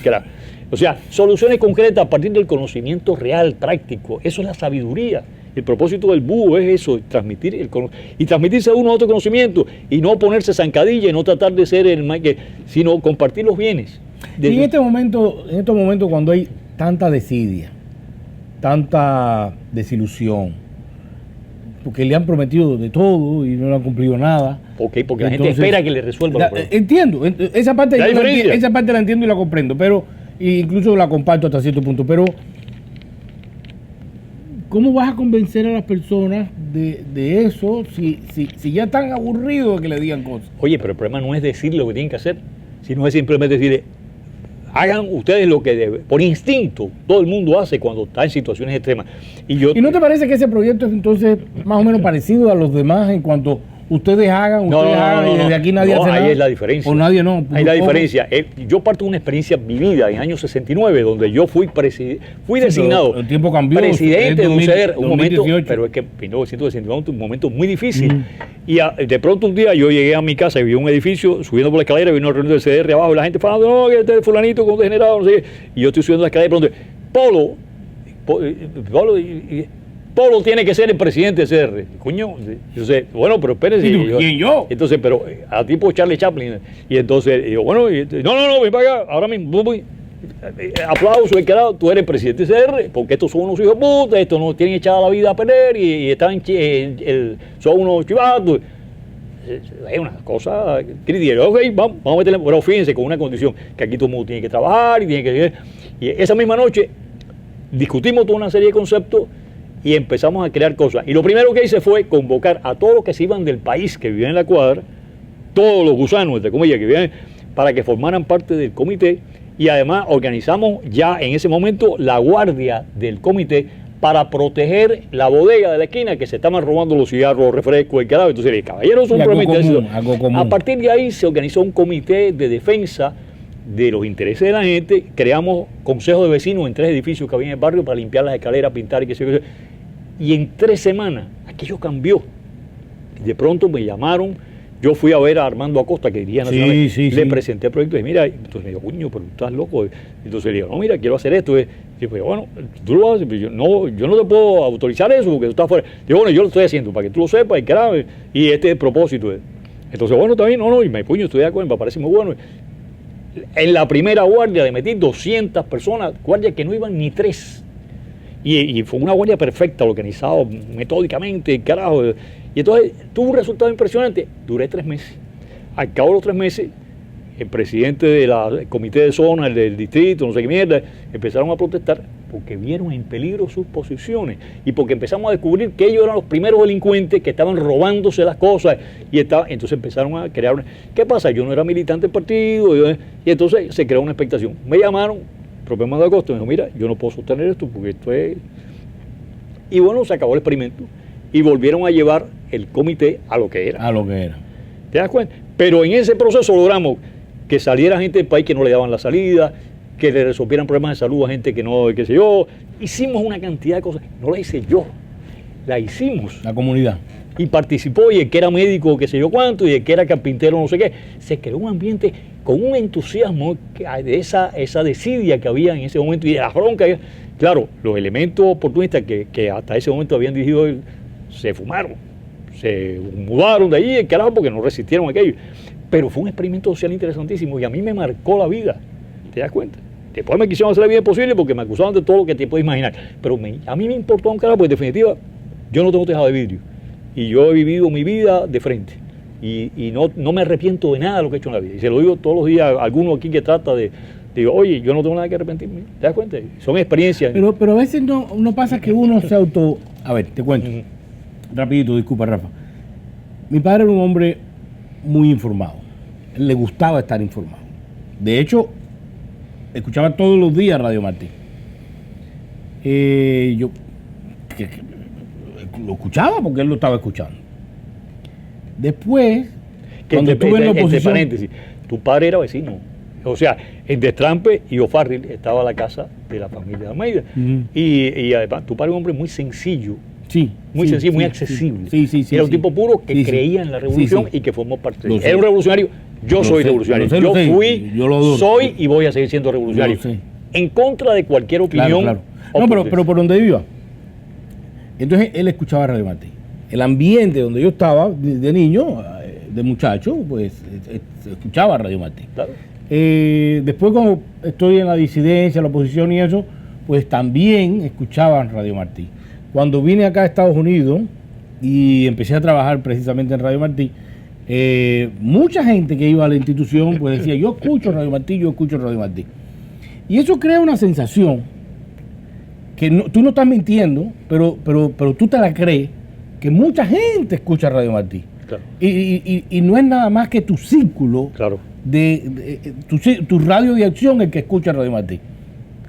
o sea, soluciones concretas a partir del conocimiento real, práctico. Eso es la sabiduría. El propósito del búho es eso, transmitirse a uno otro conocimiento y no ponerse zancadilla y no tratar de ser el más sino compartir los bienes. Y en estos momentos cuando hay tanta desidia, tanta desilusión, porque le han prometido de todo y no le han cumplido nada. Porque la gente espera que le resuelva los problemas. Entiendo, esa parte la entiendo y la comprendo, pero incluso la comparto hasta cierto punto, pero ¿cómo vas a convencer a las personas de eso si ya están aburridos de que le digan cosas? Oye, pero el problema no es decir lo que tienen que hacer, sino es simplemente decir, hagan ustedes lo que deben. Por instinto, todo el mundo hace cuando está en situaciones extremas. ¿Y no te parece que ese proyecto es entonces más o menos parecido a los demás en cuanto ustedes hagan y desde aquí nadie hace nada? Ahí es la diferencia. O nadie no. Ahí es la diferencia. Yo parto de una experiencia vivida en el año 69, donde yo fui designado el tiempo cambió, presidente de un CDR, un momento, 2018. pero es que 1969 un momento muy difícil. Y de pronto un día yo llegué a mi casa y vi un edificio, subiendo por la escalera, vi una reunión del CDR abajo, y la gente falando, no, que este fulanito con degenerado, no sé qué. Y yo estoy subiendo la escalera y de pronto, Polo tiene que ser el presidente de CDR. Coño, entonces, bueno, pero espérese. ¿Quién yo? Entonces, pero a tipo Charlie Chaplin. Y entonces, digo, bueno, no, ven para acá, ahora mismo, aplauso, tú eres presidente de CDR, porque estos son unos hijos de puta, estos no tienen echada la vida a perder y están son unos chivatos. Es una cosa crítica. Ok, vamos a meterle, pero fíjense, con una condición, que aquí todo el mundo tiene que trabajar y esa misma noche discutimos toda una serie de conceptos y empezamos a crear cosas. Y lo primero que hice fue convocar a todos los que se iban del país, que vivían en la cuadra, todos los gusanos, entre comillas, que vivían, para que formaran parte del comité. Y además organizamos ya en ese momento la guardia del comité para proteger la bodega de la esquina que se estaban robando los cigarros, los refrescos, el carajo. Entonces, el caballero son algo común. A partir de ahí se organizó un comité de defensa de los intereses de la gente. Creamos consejos de vecinos en 3 edificios que había en el barrio para limpiar las escaleras, pintar y qué sé yo. Y en 3 semanas aquello cambió. De pronto me llamaron. Yo fui a ver a Armando Acosta, que dirigía Nacional, le presenté el proyecto y mira, entonces me dijo, coño, pero tú estás loco. Entonces le digo, no, mira, quiero hacer esto. Y yo, bueno, tú lo haces, yo no te puedo autorizar eso porque tú estás fuera. Digo, bueno, yo lo estoy haciendo para que tú lo sepas y este es el propósito. Entonces, bueno, también, y me puño, estoy de acuerdo, me parece muy bueno. En la primera guardia le metí 200 personas, guardias que no iban ni 3. Y fue una guardia perfecta, organizada metódicamente, carajo. Y entonces tuvo un resultado impresionante. Duré 3 meses. Al cabo de los 3 meses, el presidente del comité de zona, el del distrito, no sé qué mierda, empezaron a protestar porque vieron en peligro sus posiciones y porque empezamos a descubrir que ellos eran los primeros delincuentes que estaban robándose las cosas entonces empezaron a crear ¿qué pasa? Yo no era militante del partido y entonces se creó una expectación. Me llamaron, el propio Armando Acosta, me dijo, mira, yo no puedo sostener esto porque esto es... Y bueno, se acabó el experimento y volvieron a llevar el comité a lo que era. A lo que era. ¿Te das cuenta? Pero en ese proceso logramos que saliera gente del país que no le daban la salida, que le resolvieran problemas de salud a gente que no, qué sé yo. Hicimos una cantidad de cosas. No la hice yo, la hicimos. La comunidad. Y participó, y el que era médico, qué sé yo cuánto, y el que era carpintero, no sé qué. Se creó un ambiente con un entusiasmo de esa desidia que había en ese momento y de la bronca. Claro, los elementos oportunistas que hasta ese momento habían dirigido se fumaron, se mudaron de ahí, el carajo, porque no resistieron a aquello. Pero fue un experimento social interesantísimo y a mí me marcó la vida. ¿Te das cuenta? Después me quisieron hacer la vida imposible porque me acusaban de todo lo que te puedes imaginar. Pero a mí me importó un carajo, porque en definitiva yo no tengo tejado de vidrio. Y yo he vivido mi vida de frente. Y no me arrepiento de nada de lo que he hecho en la vida. Y se lo digo todos los días a alguno aquí que trata de... Digo, oye, yo no tengo nada que arrepentirme. ¿Te das cuenta? Son experiencias. Pero a veces no pasa que uno se auto... A ver, te cuento. Rapidito, disculpa, Rafa. Mi padre era un hombre muy informado. Él le gustaba estar informado. De hecho, escuchaba todos los días Radio Martí. Yo lo escuchaba porque él lo estaba escuchando. Después, cuando estuve en la oposición... paréntesis, tu padre era vecino. O sea, en Destrampe y O'Farrill estaba la casa de la familia de Almeida. Y además, tu padre era un hombre muy sencillo. Sí, muy sencillo, muy accesible. Sí, era un tipo puro que creía en la revolución y que formó parte de ella. Era un revolucionario. Yo soy revolucionario. Yo fui, soy y voy a seguir siendo revolucionario. En contra de cualquier opinión. Claro. No, pero por donde iba. Entonces él escuchaba Radio Martí. El ambiente donde yo estaba de niño, de muchacho, pues escuchaba Radio Martí. Claro. Después, cuando estoy en la disidencia, la oposición y eso, pues también escuchaba Radio Martí. Cuando vine acá a Estados Unidos y empecé a trabajar precisamente en Radio Martí, mucha gente que iba a la institución pues decía, yo escucho Radio Martí. Y eso crea una sensación que tú no estás mintiendo, pero tú te la crees, que mucha gente escucha Radio Martí. Claro. Y no es nada más que tu círculo, claro, tu radio de acción el que escucha Radio Martí.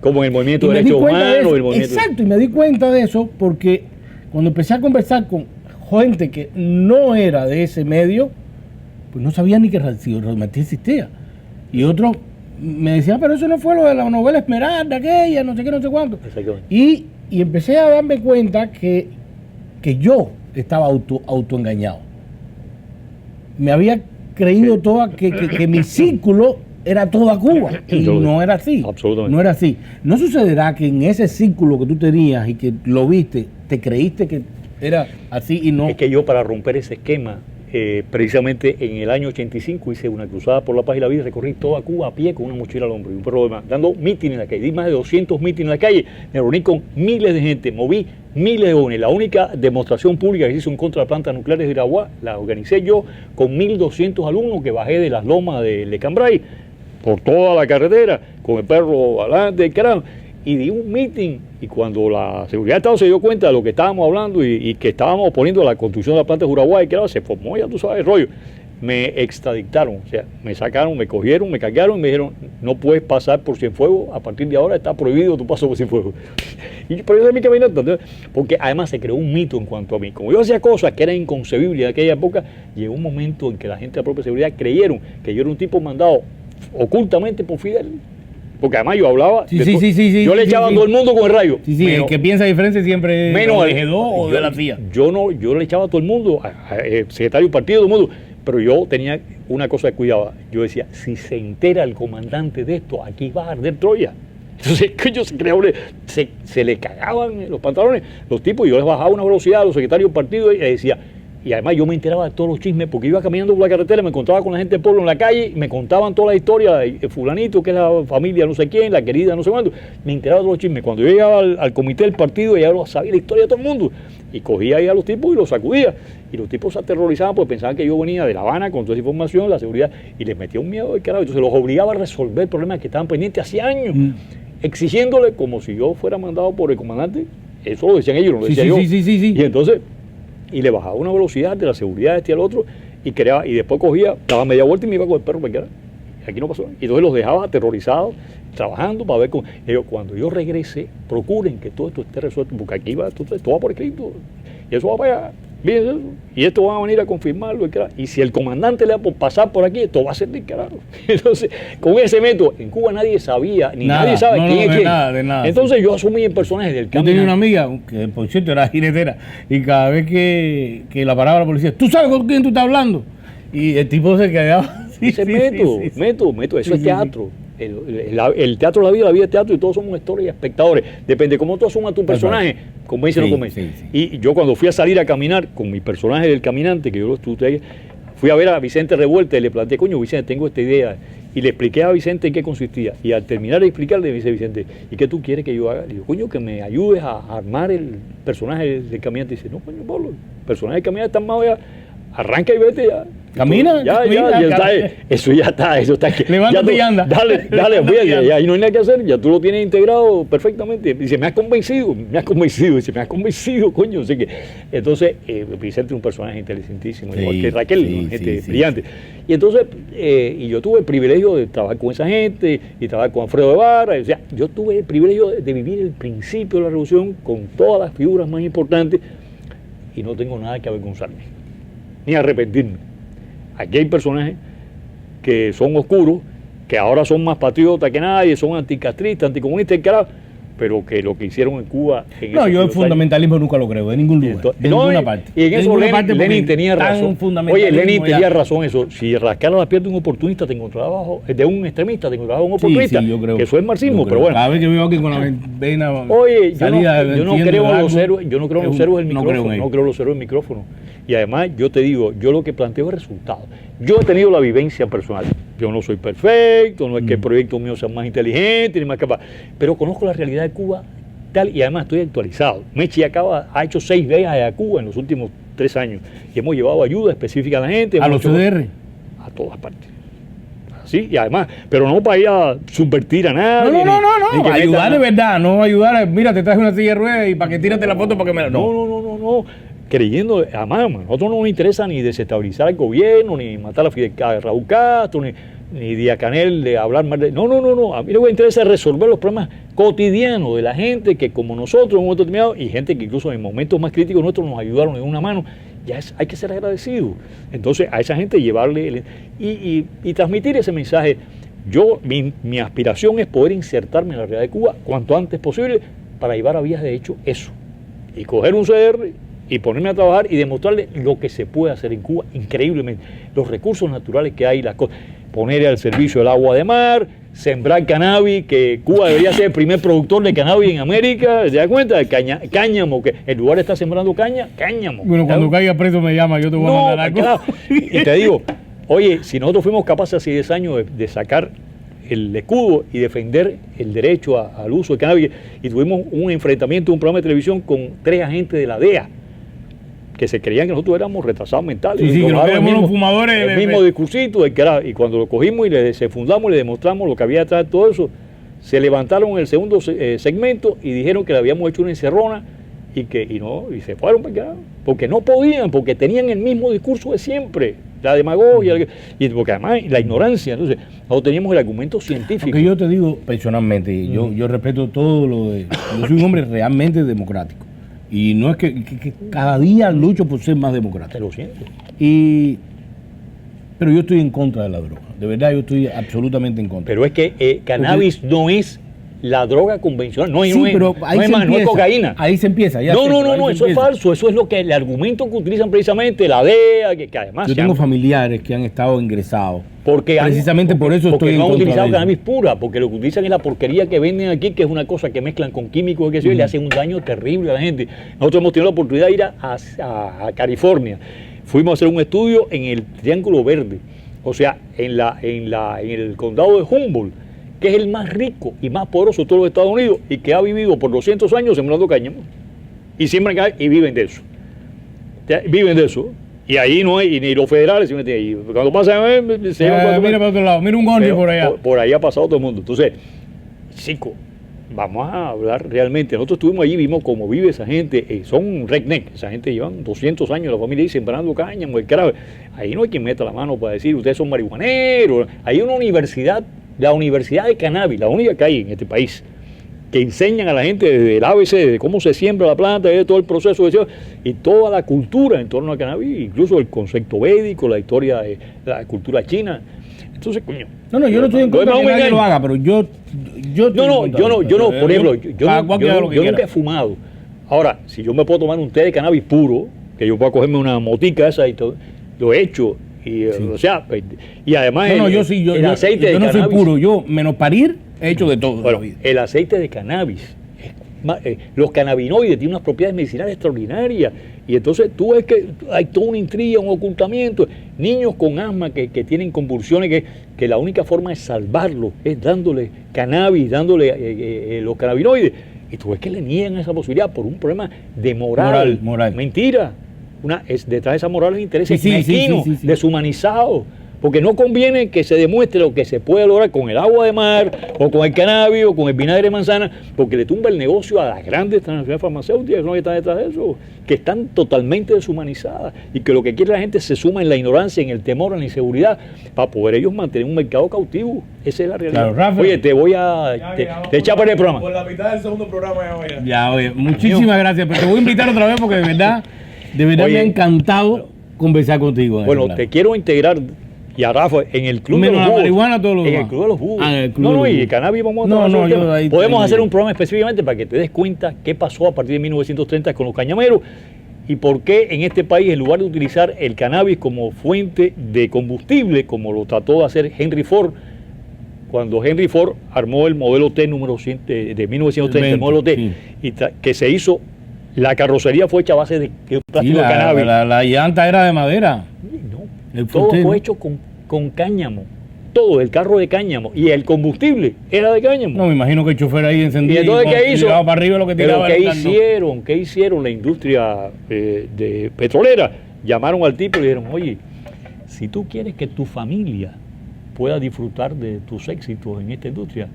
Como en el movimiento de derechos humanos. Exacto, y me di cuenta de eso porque cuando empecé a conversar con gente que no era de ese medio, pues no sabía ni que Radio Martí existía. Y otros me decían, pero eso no fue lo de la novela Esmeralda, aquella, no sé qué, no sé cuánto. Y empecé a darme cuenta que yo estaba autoengañado. Me había creído que mi círculo era toda Cuba y no era así. Absolutamente. No era así. ¿No sucederá que en ese círculo que tú tenías y que lo viste, te creíste que era así y no? Es que yo, para romper ese esquema, precisamente en el año 85 hice una cruzada por la paz y la vida, recorrí toda Cuba a pie con una mochila al hombro y un perro de más, dando mítines en la calle. Di más de 200 mítines en la calle, me reuní con miles de gente, moví miles de jóvenes. La única demostración pública que se hizo en contra de plantas nucleares de Iraguá la organicé yo con 1.200 alumnos que bajé de las lomas de Cambrai por toda la carretera, con el perro adelante, el carajo, y di un meeting. Y cuando la seguridad del Estado se dio cuenta de lo que estábamos hablando y que estábamos oponiendo a la construcción de la planta de Uraguay, se formó, ya tú sabes, el rollo. me extraditaron, o sea, me sacaron, me cogieron, me cargaron y me dijeron, no puedes pasar por Cienfuegos, a partir de ahora está prohibido tu paso por Cienfuegos. Pero yo de mi caminata, porque además se creó un mito en cuanto a mí. Como yo hacía cosas que eran inconcebibles en aquella época, llegó un momento en que la gente de la propia seguridad creyeron que yo era un tipo mandado ocultamente por Fidel. Porque además yo hablaba, yo le echaba a todo el mundo con el rayo. El que piensa diferente siempre menos de G2 o de la CIA. Yo le echaba a todo el mundo, secretario del partido, todo el mundo. Pero yo tenía una cosa que cuidaba. Yo decía, si se entera el comandante de esto, aquí va a arder Troya. Entonces, se le cagaban los pantalones los tipos, y yo les bajaba una velocidad a los secretarios del partido y les decía. Y además yo me enteraba de todos los chismes, porque iba caminando por la carretera, me encontraba con la gente del pueblo en la calle, me contaban toda la historia, fulanito, que es la familia no sé quién, la querida no sé cuánto, me enteraba de todos los chismes. Cuando yo llegaba al comité del partido, ya lo sabía la historia de todo el mundo, y cogía ahí a los tipos y los sacudía, y los tipos se aterrorizaban porque pensaban que yo venía de La Habana con toda esa información, la seguridad, y les metía un miedo de carajo. Entonces los obligaba a resolver problemas que estaban pendientes hace años, exigiéndole como si yo fuera mandado por el comandante. Eso lo decían ellos, no lo decía yo. Y entonces, y le bajaba una velocidad de la seguridad de este al otro, y creaba, y después cogía, daba media vuelta y me iba con el perro para que aquí no pasó nada. Y entonces los dejaba aterrorizados, trabajando para ver cómo. Cuando yo regrese, procuren que todo esto esté resuelto, porque aquí va, todo va por escrito, y eso va para allá. Miren eso, y esto van a venir a confirmarlo, y si el comandante le da por pasar por aquí, esto va a ser de carajo. Entonces, con ese método, en Cuba nadie sabía, ni nadie sabe quién es quién. De nada. Entonces yo asumí el personaje del camino. Yo tenía una amiga, que por cierto era jinetera, y cada vez que la paraba la policía, ¿tú sabes con quién tú estás hablando? Y el tipo se quedaba. Método, eso es teatro. El teatro es la vida es teatro, y todos somos actores y espectadores. Depende de cómo tú asumas tu personaje, convence o no convence. Y yo cuando fui a salir a caminar con mi personaje del caminante, que yo lo estudié, fui a ver a Vicente Revuelta y le planteé, coño, Vicente, tengo esta idea. Y le expliqué a Vicente en qué consistía. Y al terminar de explicarle, me dice Vicente, ¿y qué tú quieres que yo haga? Le digo, coño, que me ayudes a armar el personaje del caminante. Y dice, no, coño, Pablo, el personaje del caminante está armado ya. Arranca y vete ya. Camina. Ya está, eso ya está, eso está. Levántate y anda. Dale, ya ahí no hay nada que hacer, ya tú lo tienes integrado perfectamente. Dice, me has convencido, dice, me has convencido, coño. Así que, entonces, Vicente es un personaje inteligentísimo, igual que Raquel, gente brillante. Y entonces, y yo tuve el privilegio de trabajar con esa gente, y trabajar con Alfredo Guevara, o sea, yo tuve el privilegio de vivir el principio de la revolución con todas las figuras más importantes, y no tengo nada que avergonzarme, ni arrepentirme. Aquí hay personajes que son oscuros, que ahora son más patriotas que nadie, son anticastristas, anticomunistas, pero que lo que hicieron en Cuba... No, yo el fundamentalismo nunca lo creo, de ningún lugar, de ninguna parte. Y en eso Lenin tenía razón. Oye, Lenin tenía razón eso. Si rascara las piernas de un oportunista, te encontraba abajo, de un extremista, te encontraba un oportunista. Yo creo, que eso es marxismo, pero bueno. Cada vez que veo aquí con la vena... Oye, yo no creo en los héroes, yo no creo en los héroes del micrófono, no creo en los héroes del micrófono. Y además, yo te digo, yo lo que planteo es resultados. Yo he tenido la vivencia personal. Yo no soy perfecto, no es que el proyecto mío sea más inteligente ni más capaz, pero conozco la realidad de Cuba tal, y además estoy actualizado. Mechi ha hecho 6 viajes a Cuba en los últimos 3 años y hemos llevado ayuda específica a la gente. ¿A los CDR? A todas partes. Sí, y además, pero no para ir a subvertir a nadie. No, ayudar de verdad, no ayudar, mira, te traje una silla de ruedas y para que tírate la foto para que me la... No. Creyendo, además, a nosotros no nos interesa ni desestabilizar al gobierno, ni matar a Raúl Castro, ni Díaz Canel de hablar mal de... No, a mí lo que me interesa es resolver los problemas cotidianos de la gente que como nosotros en un momento determinado, y gente que incluso en momentos más críticos nuestros nos ayudaron en una mano, hay que ser agradecidos. Entonces a esa gente llevarle y transmitir ese mensaje. Mi aspiración es poder insertarme en la realidad de Cuba cuanto antes posible para llevar a vías de hecho eso, y coger un CDR y ponerme a trabajar y demostrarle lo que se puede hacer en Cuba increíblemente, los recursos naturales que hay, las cosas, poner al servicio el agua de mar, sembrar cannabis, que Cuba debería ser el primer productor de cannabis en América, ¿te das cuenta? Cáñamo, que el lugar está sembrando cáñamo. Bueno, cuando caiga preso me llama, yo te voy a mandar algo. Claro. Y te digo, oye, si nosotros fuimos capaces hace 10 años de sacar el escudo y defender el derecho al uso de cannabis, y tuvimos un enfrentamiento, un programa de televisión con 3 agentes de la DEA, que se creían que nosotros éramos retrasados mentales. Sí, que no éramos los fumadores. El mismo discursito, y cuando lo cogimos y le fundamos y le demostramos lo que había detrás de todo eso, se levantaron en el segundo segmento y dijeron que le habíamos hecho una encerrona y se fueron para acá, porque no podían, porque tenían el mismo discurso de siempre, la demagogia, y porque además la ignorancia. Entonces, nosotros teníamos el argumento científico. Porque yo te digo personalmente, yo respeto todo lo de... Yo soy un hombre realmente democrático. Y no es que cada día lucho por ser más democrático. Te lo siento. Pero yo estoy en contra de la droga. De verdad, yo estoy absolutamente en contra. Pero es que cannabis no es la droga convencional, no es cocaína. Ahí se empieza. No, eso es falso. Eso es lo que el argumento que utilizan precisamente la DEA, que además... Yo tengo familiares que han estado ingresados. Precisamente por eso estoy en contra de eso. Porque no han utilizado cannabis pura, porque lo que utilizan es la porquería que venden aquí, que es una cosa que mezclan con químicos y le hacen un daño terrible a la gente. Nosotros hemos tenido la oportunidad de ir a California. Fuimos a hacer un estudio en el Triángulo Verde, o sea, en el condado de Humboldt, que es el más rico y más poderoso de todos los Estados Unidos y que ha vivido por 200 años sembrando cáñamo. Y siembran cáñamo y viven de eso. Viven de eso. Y ahí no hay, ni los federales, y cuando pasa, se llevan mira para otro lado, mira un Gondi por allá. Por ahí ha pasado todo el mundo. Entonces, chico, vamos a hablar realmente. Nosotros estuvimos allí, vimos cómo vive esa gente. Son redneck, esa gente llevan 200 años, la familia ahí sembrando cáñamo, el carajo. Ahí no hay quien meta la mano para decir, ustedes son marihuaneros. Hay una universidad, la Universidad de Cannabis, la única que hay en este país, que enseñan a la gente desde el ABC, de cómo se siembra la planta, de todo el proceso y toda la cultura en torno al cannabis, incluso el concepto védico, la historia de la cultura china. Entonces, coño. No, yo no estoy en contra de que nadie lo haga, pero yo no, por ejemplo, yo nunca he fumado. Ahora, si yo me puedo tomar un té de cannabis puro, que yo puedo cogerme una motica esa y todo, lo he hecho. Y, sí. O sea, y además el aceite de cannabis. Yo no soy puro, yo menos parir he hecho de todo. Bueno, el aceite de cannabis, los cannabinoides tienen unas propiedades medicinales extraordinarias. Y entonces tú ves que hay toda una intriga, un ocultamiento. Niños con asma que tienen convulsiones, que la única forma de salvarlos es dándole cannabis, dándole los cannabinoides. Y tú ves que le niegan esa posibilidad por un problema de moral. Mentira. Detrás de esa moral es intereses mezquinos, deshumanizados. Porque no conviene que se demuestre lo que se puede lograr con el agua de mar, o con el cannabis, o con el vinagre de manzana, porque le tumba el negocio a las grandes transnacionales farmacéuticas que son las que están detrás de eso, que están totalmente deshumanizadas, y que lo que quiere la gente se suma en la ignorancia, en el temor, en la inseguridad, para poder ellos mantener un mercado cautivo. Esa es la realidad. Claro, Rafa, oye, te voy a... te echar por el programa. Por la mitad del segundo programa ya. Ya, oye, muchísimas gracias, pero te voy a invitar otra vez porque de verdad me ha encantado conversar contigo. Bueno, te quiero integrar y a Rafa en el Club de los Búhos. Marihuana, todos los en el Club de los Búhos. No, y el cannabis vamos a podemos hacer un programa específicamente para que te des cuenta qué pasó a partir de 1930 con los cañameros y por qué en este país, en lugar de utilizar el cannabis como fuente de combustible, como lo trató de hacer Henry Ford, cuando Henry Ford armó el modelo T número 100 de 1930, el modelo T, y que se hizo, la carrocería fue hecha a base de plástico de cannabis. La llanta era de madera. No, todo fue hecho con cáñamo. Todo, el carro de cáñamo. Y el combustible era de cáñamo. No, me imagino que el chofer ahí encendía. Y entonces, ¿qué hizo? Tiraba para arriba lo que tiraba. Pero ¿qué hicieron la industria de petrolera? Llamaron al tipo y le dijeron, oye, si tú quieres que tu familia pueda disfrutar de tus éxitos en esta industria,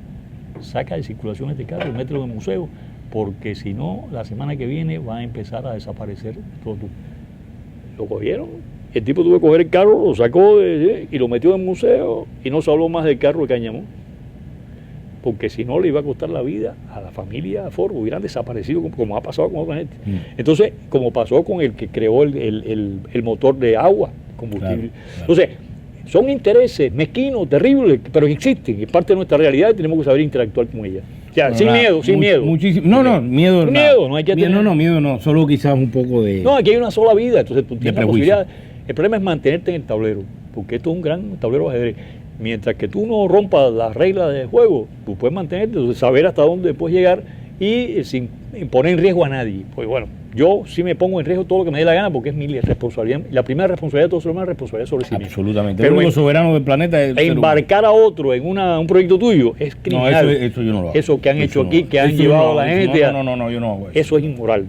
saca de circulación este carro y mételo en el museo, porque si no, la semana que viene va a empezar a desaparecer todo. Lo cogieron. El tipo tuvo que coger el carro, lo sacó y lo metió en el museo y no se habló más del carro de Cañamón. Porque si no le iba a costar la vida a la familia Ford, hubieran desaparecido como ha pasado con otra gente. Entonces, como pasó con el que creó el motor de agua, combustible. Claro. Entonces, son intereses mezquinos, terribles, pero existen, es parte de nuestra realidad y tenemos que saber interactuar con ellas. O sea, sin miedo. Muchísimo. Miedo no hay que tener. Miedo no, solo quizás un poco de... No, aquí hay una sola vida, entonces tú tienes la posibilidad. El problema es mantenerte en el tablero, porque esto es un gran tablero de ajedrez. Mientras que tú no rompas las reglas del juego, tú puedes mantenerte, saber hasta dónde puedes llegar y sin poner en riesgo a nadie. Pues bueno, yo sí me pongo en riesgo todo lo que me dé la gana porque es mi responsabilidad. La primera responsabilidad de todos los demás es responsabilidad sobre sí mismo. Absolutamente. Pero el soberano del planeta es embarcar a otro en un proyecto tuyo es criminal. No, eso yo no lo hago. Eso que han hecho aquí, que han llevado a la gente. No, yo no hago eso. Eso es inmoral.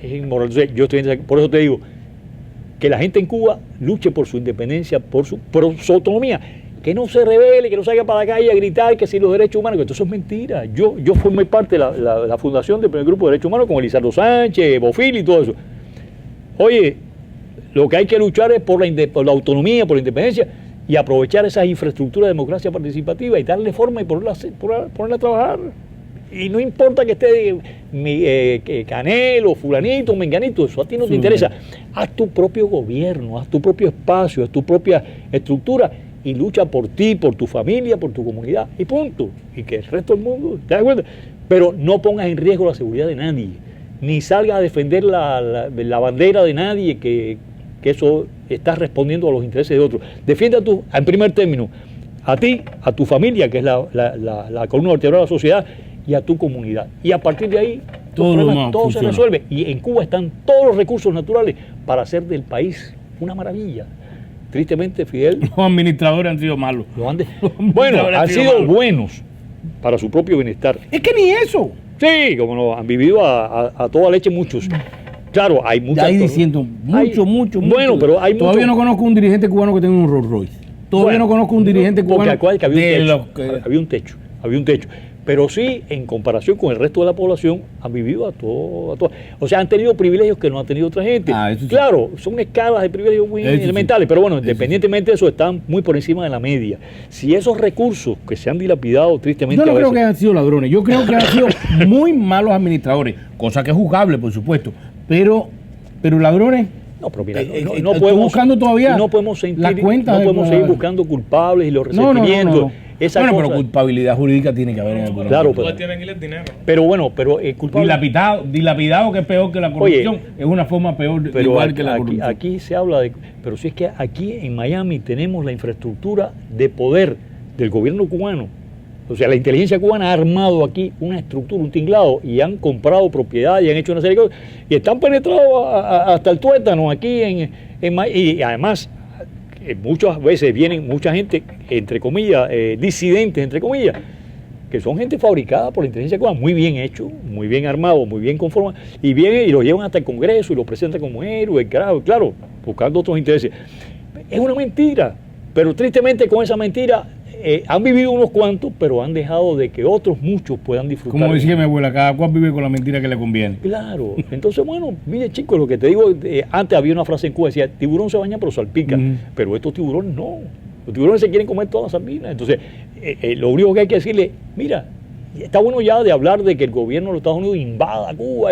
Es inmoral. Entonces, por eso te digo que la gente en Cuba luche por su independencia, por su autonomía. que no se rebele, que no salga para la calle a gritar que si los derechos humanos, que eso es mentira. Yo formé parte de la fundación del primer grupo de derechos humanos con Elizardo Sánchez, Bofil y todo eso. Oye, lo que hay que luchar es por la autonomía, por la independencia y aprovechar esas infraestructuras de democracia participativa y darle forma y ponerla a trabajar. Y no importa que esté Canelo, fulanito, menganito, eso a ti no te interesa. Haz tu propio gobierno, haz tu propio espacio, haz tu propia estructura y lucha por ti, por tu familia, por tu comunidad y punto. Y que el resto del mundo, ¿te das cuenta? Pero no pongas en riesgo la seguridad de nadie, ni salgas a defender la bandera de nadie, que eso está respondiendo a los intereses de otros. Defiende en primer término, a ti, a tu familia, que es la columna vertebral de la sociedad, y a tu comunidad. Y a partir de ahí, todo se resuelve. Y en Cuba están todos los recursos naturales para hacer del país una maravilla. Tristemente, Fidel... Los administradores han sido malos. Bueno, han sido buenos para su propio bienestar. Es que ni eso. Sí, como no, han vivido a toda leche muchos. Claro, hay muchos. Ahí diciendo mucho. Bueno, pero hay Todavía no conozco un dirigente cubano que tenga un Rolls Royce. Todavía no conozco un dirigente cubano que había un techo. Pero sí, en comparación con el resto de la población, han vivido a todo. O sea, han tenido privilegios que no han tenido otra gente. Eso sí. Claro, son escalas de privilegios muy elementales, pero bueno, independientemente de eso, están muy por encima de la media. Si esos recursos que se han dilapidado tristemente yo no creo que hayan sido ladrones, yo creo que han sido muy malos administradores, cosa que es juzgable, por supuesto, pero ladrones... No, pero mira, no podemos buscando todavía no podemos seguir buscando culpables y los resentimientos. No. Pero culpabilidad jurídica tiene que haber en algún claro, pero tienen que ir el dinero. Pero bueno, dilapidado que es peor que la corrupción. Oye, es una forma peor, igual que la corrupción. Aquí se habla de... Pero si es que aquí en Miami tenemos la infraestructura de poder del gobierno cubano. O sea, la inteligencia cubana ha armado aquí una estructura, un tinglado, y han comprado propiedades y han hecho una serie de cosas. Y están penetrados hasta el tuétano aquí en Miami. Y además, muchas veces vienen mucha gente, entre comillas, disidentes, entre comillas, que son gente fabricada por la inteligencia cubana, muy bien hecho, muy bien armado, muy bien conformado, y vienen y los llevan hasta el Congreso y los presentan como héroes, claro, buscando otros intereses. Es una mentira, pero tristemente con esa mentira han vivido unos cuantos, pero han dejado de que otros muchos puedan disfrutar. Como decía mi abuela, cada cual vive con la mentira que le conviene. Claro, entonces bueno, mire chicos, lo que te digo, antes había una frase en Cuba, decía, tiburón se baña pero salpica, pero estos tiburones no, los tiburones se quieren comer todas las sardinas, entonces lo único que hay que decirle, mira, está bueno ya de hablar de que el gobierno de los Estados Unidos invada Cuba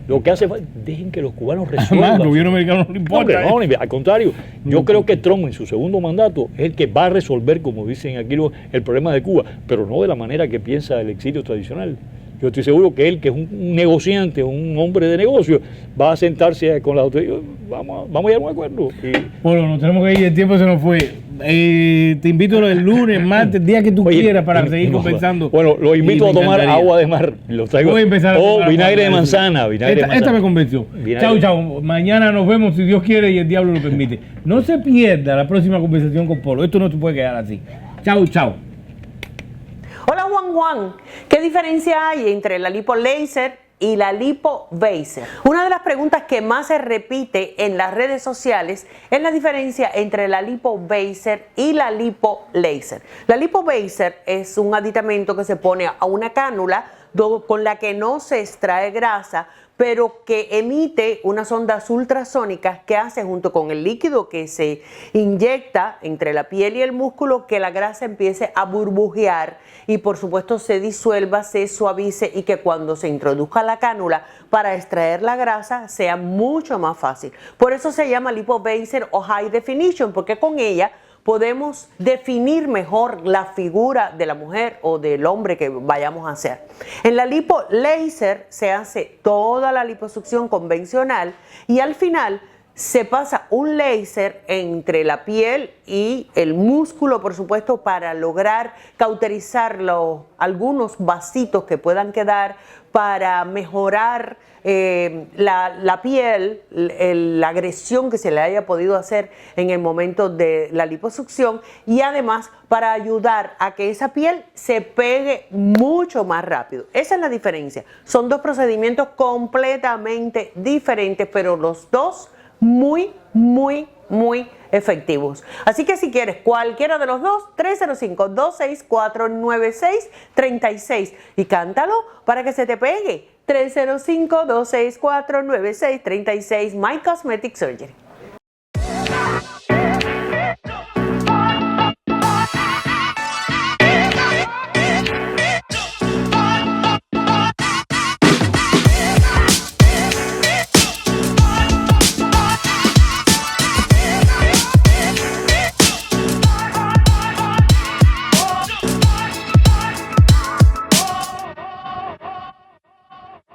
lo que hace falta, dejen que los cubanos resuelvan. El gobierno americano no le importa. No, al contrario, yo creo que Trump en su segundo mandato es el que va a resolver, como dicen aquí, el problema de Cuba, pero no de la manera que piensa el exilio tradicional. Yo estoy seguro que él, que es un negociante, un hombre de negocio, va a sentarse con las autoridades. Vamos a llegar a un acuerdo. Bueno, nos tenemos que ir, el tiempo se nos fue. Te invito el lunes, martes, el día que tú quieras para seguir conversando. Bueno, los invito a tomar agua de mar. Los traigo. Voy a empezar vinagre de manzana. Esta me convenció. Chao. Mañana nos vemos si Dios quiere y el diablo lo permite. No se pierda la próxima conversación con Polo. Esto no se puede quedar así. Chao. Hola Juan, ¿qué diferencia hay entre la lipo láser y la lipo Vaser? Una de las preguntas que más se repite en las redes sociales es la diferencia entre la lipo Vaser y la lipo láser. La lipo Vaser es un aditamento que se pone a una cánula con la que no se extrae grasa, pero que emite unas ondas ultrasónicas que hace, junto con el líquido que se inyecta entre la piel y el músculo, que la grasa empiece a burbujear y por supuesto se disuelva, se suavice, y que cuando se introduzca la cánula para extraer la grasa sea mucho más fácil. Por eso se llama lipo Vaser o High Definition, porque con ella podemos definir mejor la figura de la mujer o del hombre que vayamos a hacer. En la lipo láser se hace toda la liposucción convencional y al final se pasa un láser entre la piel y el músculo, por supuesto, para lograr cauterizar algunos vasitos que puedan quedar, para mejorar la piel, la agresión que se le haya podido hacer en el momento de la liposucción, y además para ayudar a que esa piel se pegue mucho más rápido. Esa es la diferencia. Son dos procedimientos completamente diferentes, pero los dos muy muy efectivos. Así que si quieres cualquiera de los dos, 305-264-9636 y cántalo para que se te pegue. 305-264-9636, My Cosmetic Surgery.